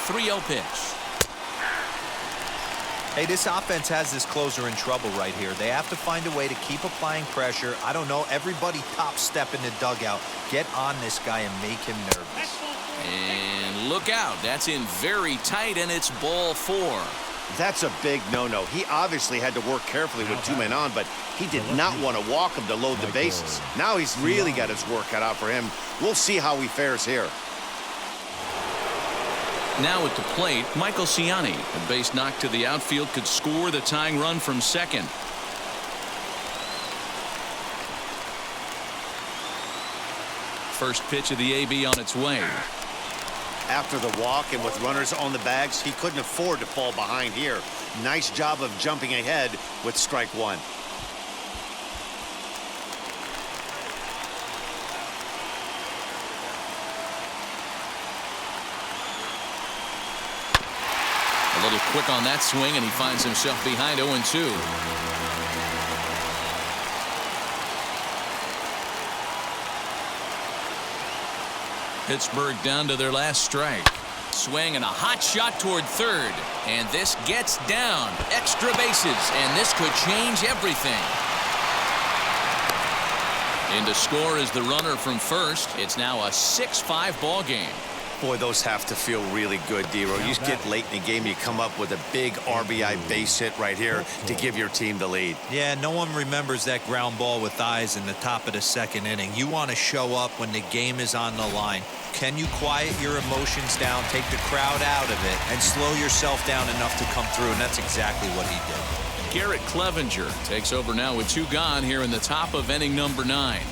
Three-0 pitch. Hey, this offense has this closer in trouble right here. They have to find a way to keep applying pressure. I don't know, everybody top step in the dugout. Get on this guy and make him nervous. And look out. That's in very tight, and it's ball 4. That's a big no-no. He obviously had to work carefully with 2 men on, but he did not want to walk him to load the bases. Now he's really got his work cut out for him. We'll see how he fares here. Now at the plate, Michael Ciani. A base knock to the outfield could score the tying run from second. First pitch of the AB on its way. After the walk and with runners on the bags, he couldn't afford to fall behind here. Nice job of jumping ahead with strike one. A little quick on that swing, and he finds himself behind 0-2. Pittsburgh down to their last strike. Swing and a hot shot toward third. And this gets down. Extra bases, and this could change everything. In to score is the runner from first. It's now a 6-5 ball game. Boy, those have to feel really good, D-Row. You get late in the game, you come up with a big RBI base hit right here to give your team the lead. Yeah, no one remembers that ground ball with eyes in the top of the second inning. You want to show up when the game is on the line. Can you quiet your emotions down, take the crowd out of it, and slow yourself down enough to come through? And that's exactly what he did. Garrett Clevenger takes over now with 2 gone here in the top of inning number 9.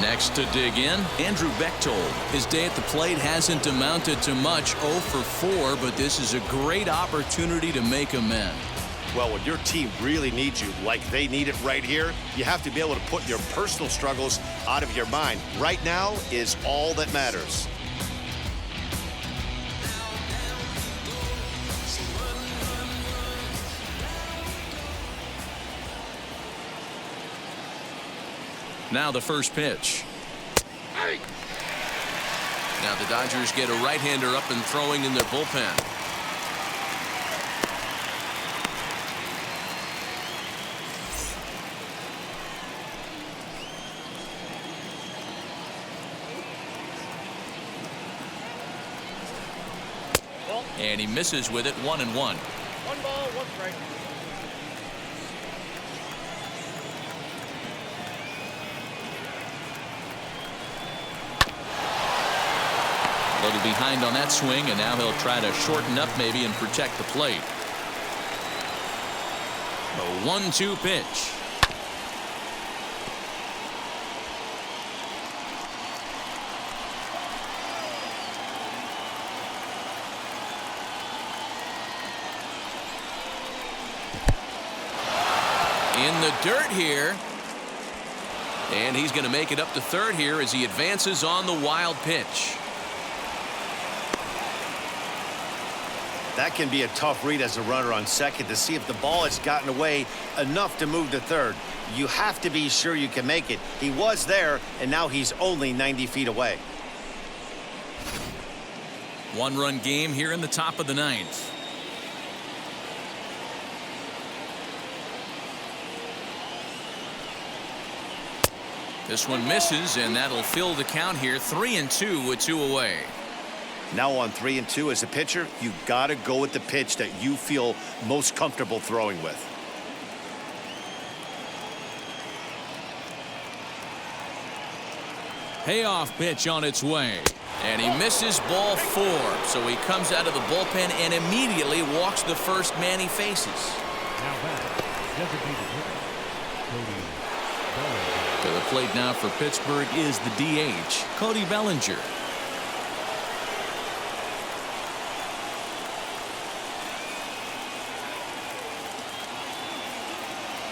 Next to dig in, Andrew Bechtold. His day at the plate hasn't amounted to much, 0 for 4, but this is a great opportunity to make amends. Well, when your team really needs you, like they need it right here, you have to be able to put your personal struggles out of your mind. Right now is all that matters. Now the first pitch. Now the Dodgers get a right-hander up and throwing in their bullpen. And he misses with it, 1-1. 1 ball, 1 strike. A little behind on that swing, and now he'll try to shorten up maybe and protect the plate. A 1-2 pitch. In the dirt here. And he's going to make it up to third here as he advances on the wild pitch. That can be a tough read as a runner on second to see if the ball has gotten away enough to move to third. You have to be sure you can make it. He was there, and now he's only 90 feet away. 1-run game here in the top of the 9th. This one misses, and that'll fill the count here. 3-2 with 2 away. Now on 3-2 as a pitcher, you got to go with the pitch that you feel most comfortable throwing with. Payoff pitch on its way. And he misses ball 4. So he comes out of the bullpen and immediately walks the first man he faces. Now back, designated hitter, Cody Bellinger. To the plate now for Pittsburgh is the DH, Cody Bellinger.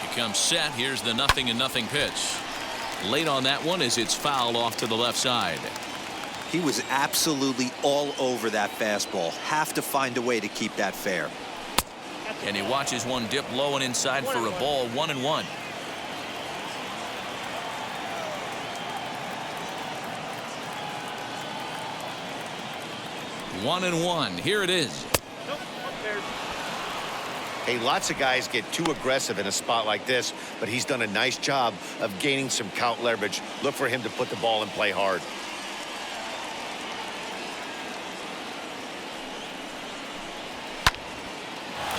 He comes set. Here's the 0-0 pitch. Late on that one as it's fouled off to the left side. He was absolutely all over that fastball. Have to find a way to keep that fair. And he watches one dip low and inside for a ball. 1-1. One and one. Here it is. Nope, upstairs. Hey, lots of guys get too aggressive in a spot like this, but he's done a nice job of gaining some count leverage. Look for him to put the ball in play hard.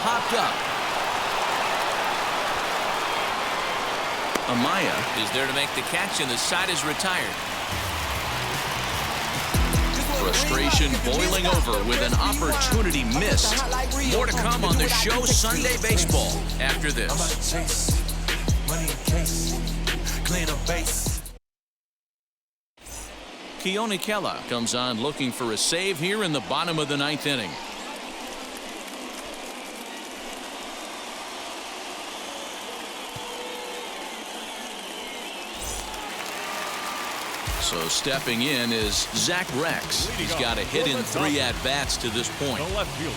Popped up. Amaya is there to make the catch, and the side is retired. Frustration boiling over with an opportunity missed. More to come on the show Sunday Baseball after this. money in case, clean a base. Keone Kela comes on looking for a save here in the bottom of the 9th inning. So stepping in is Zach Rex. He's got a hit in 3 at-bats to this point. The left fielder.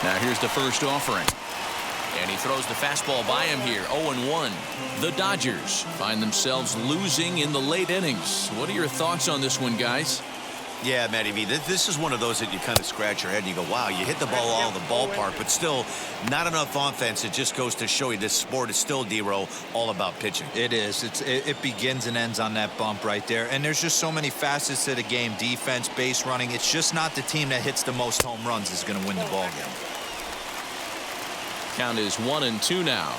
Now here's the first offering. And he throws the fastball by him here. 0-1. The Dodgers find themselves losing in the late innings. What are your thoughts on this one, guys? Yeah, Matty V, this is one of those that you kind of scratch your head and you go, wow, you hit the ball all in the ballpark, but still not enough offense. It just goes to show you this sport is still, D-Row, all about pitching. It is. It begins and ends on that bump right there. And there's just so many facets to the game. Defense, base running. It's just not the team that hits the most home runs is going to win the ball game. Count is 1-2 now.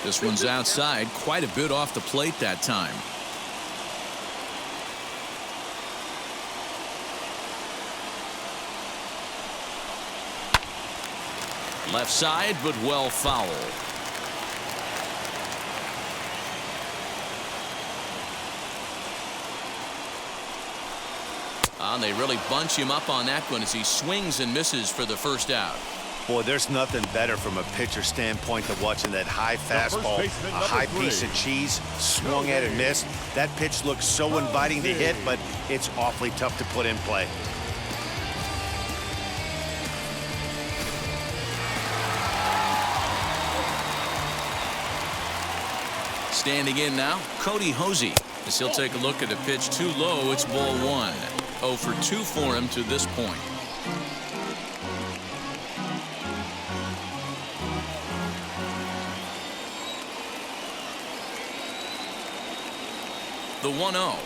This one's outside, quite a bit off the plate that time. Left side, but well foul. And they really bunch him up on that one as he swings and misses for the first out. Boy, there's nothing better from a pitcher standpoint than watching that high fastball, a high piece of cheese, swung at and missed. That pitch looks so inviting to hit, but it's awfully tough to put in play. Standing in now, Cody Hosey. As he'll take a look at a pitch too low, it's ball 1. 0 for 2 for him to this point. The 1-0.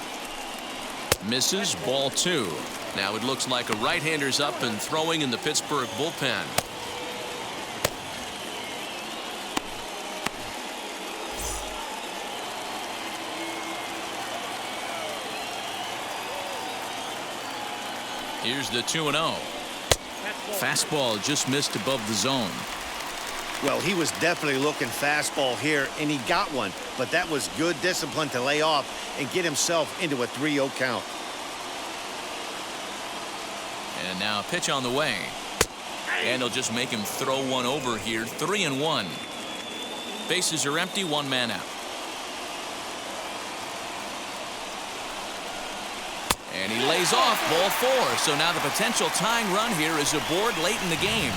Misses, ball 2. Now it looks like a right-hander's up and throwing in the Pittsburgh bullpen. Here's the 2-0. Fastball just missed above the zone. Well, he was definitely looking fastball here, and he got one. But that was good discipline to lay off and get himself into a 3-0 count. And now a pitch on the way. And he'll just make him throw one over here. 3-1. Bases are empty, 1 man out. And he lays off ball 4. So now the potential tying run here is aboard late in the game.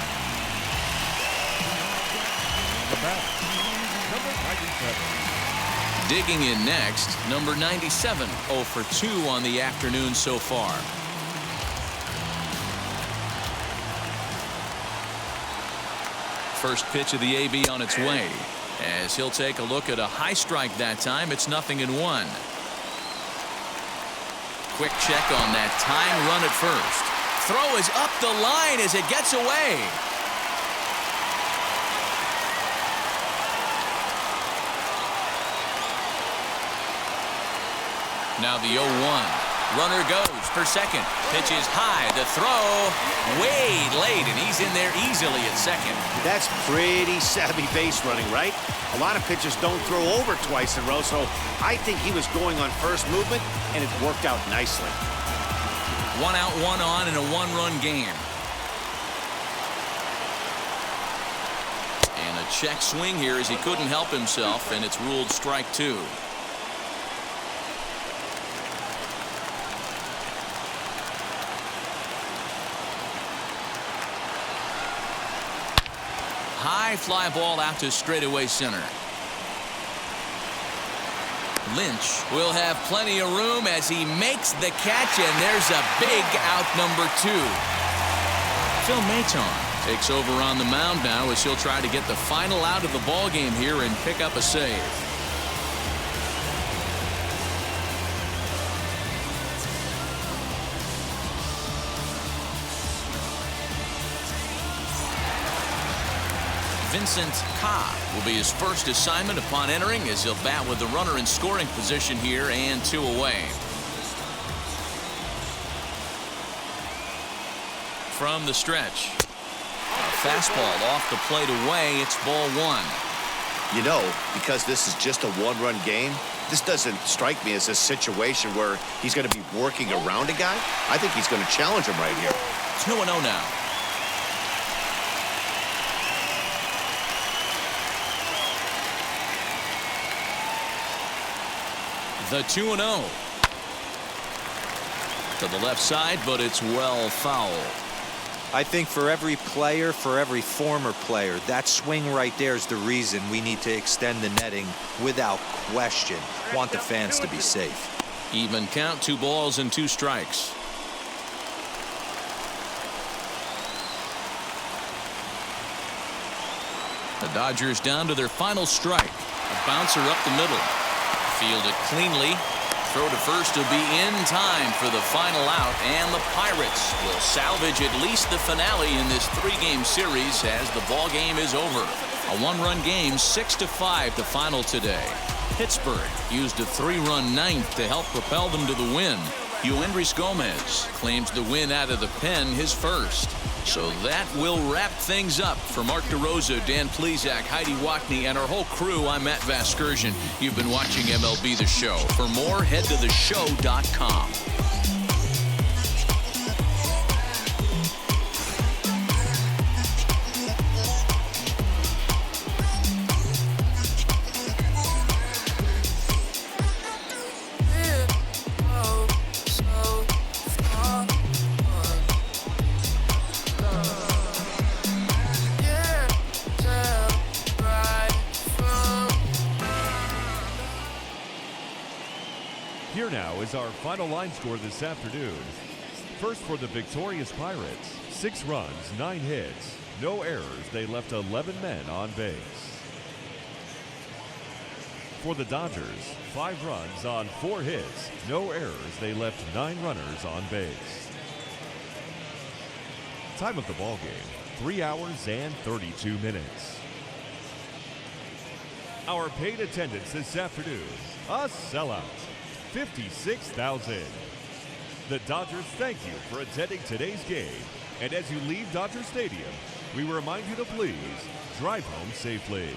Number 97. Digging in next, number 97. 0 for 2 on the afternoon so far. First pitch of the AB on its way. As he'll take a look at a high strike that time, it's 0-1. Quick check on that tying run at first. Throw is up the line as it gets away. Now the 0-1. Runner goes for second. Pitch is high. The throw way late, and he's in there easily at second. That's pretty savvy base running, right? A lot of pitchers don't throw over twice in a row, so I think he was going on first movement, and it worked out nicely. 1 out, 1 on in a 1-run game. And a check swing here as he couldn't help himself, and it's ruled strike 2. High fly ball out to straightaway center. Lynch will have plenty of room as he makes the catch, and there's a big out number 2. Phil Maton takes over on the mound now as he'll try to get the final out of the ball game here and pick up a save. Vincent Ka will be his first assignment upon entering as he'll bat with the runner in scoring position here and 2 away. from the stretch. A fastball off the plate away. It's ball one. You know, because this is just a one-run game, this doesn't strike me as a situation where he's going to be working around a guy. I think he's going to challenge him right here. 2-0 now. The 2-0. To the left side, but it's well foul. I think for every player, for every former player, that swing right there is the reason we need to extend the netting without question. Want the fans to be safe. Even count, 2 balls and 2 strikes. The Dodgers down to their final strike. A bouncer up the middle. Field it cleanly. Throw to first to be in time for the final out, and the Pirates will salvage at least the finale in this 3-game series as the ball game is over. A 1-run game, 6-5 the final today. Pittsburgh used a 3-run ninth to help propel them to the win. Yuendrys Gomez claims the win out of the pen, his first. So that will wrap things up. For Mark DeRosa, Dan Plesac, Heidi Wackney, and our whole crew, I'm Matt Vasgersian. You've been watching MLB The Show. For more, head to theshow.com. Here now is our final line score this afternoon. First for the victorious Pirates, 6 runs, 9 hits, no errors. They left 11 men on base. For the Dodgers, 5 runs on 4 hits, no errors. They left 9 runners on base. Time of the ball game, 3 hours and 32 minutes. Our paid attendance this afternoon, a sellout. 56,000. The Dodgers thank you for attending today's game. And as you leave Dodger Stadium, we remind you to please drive home safely.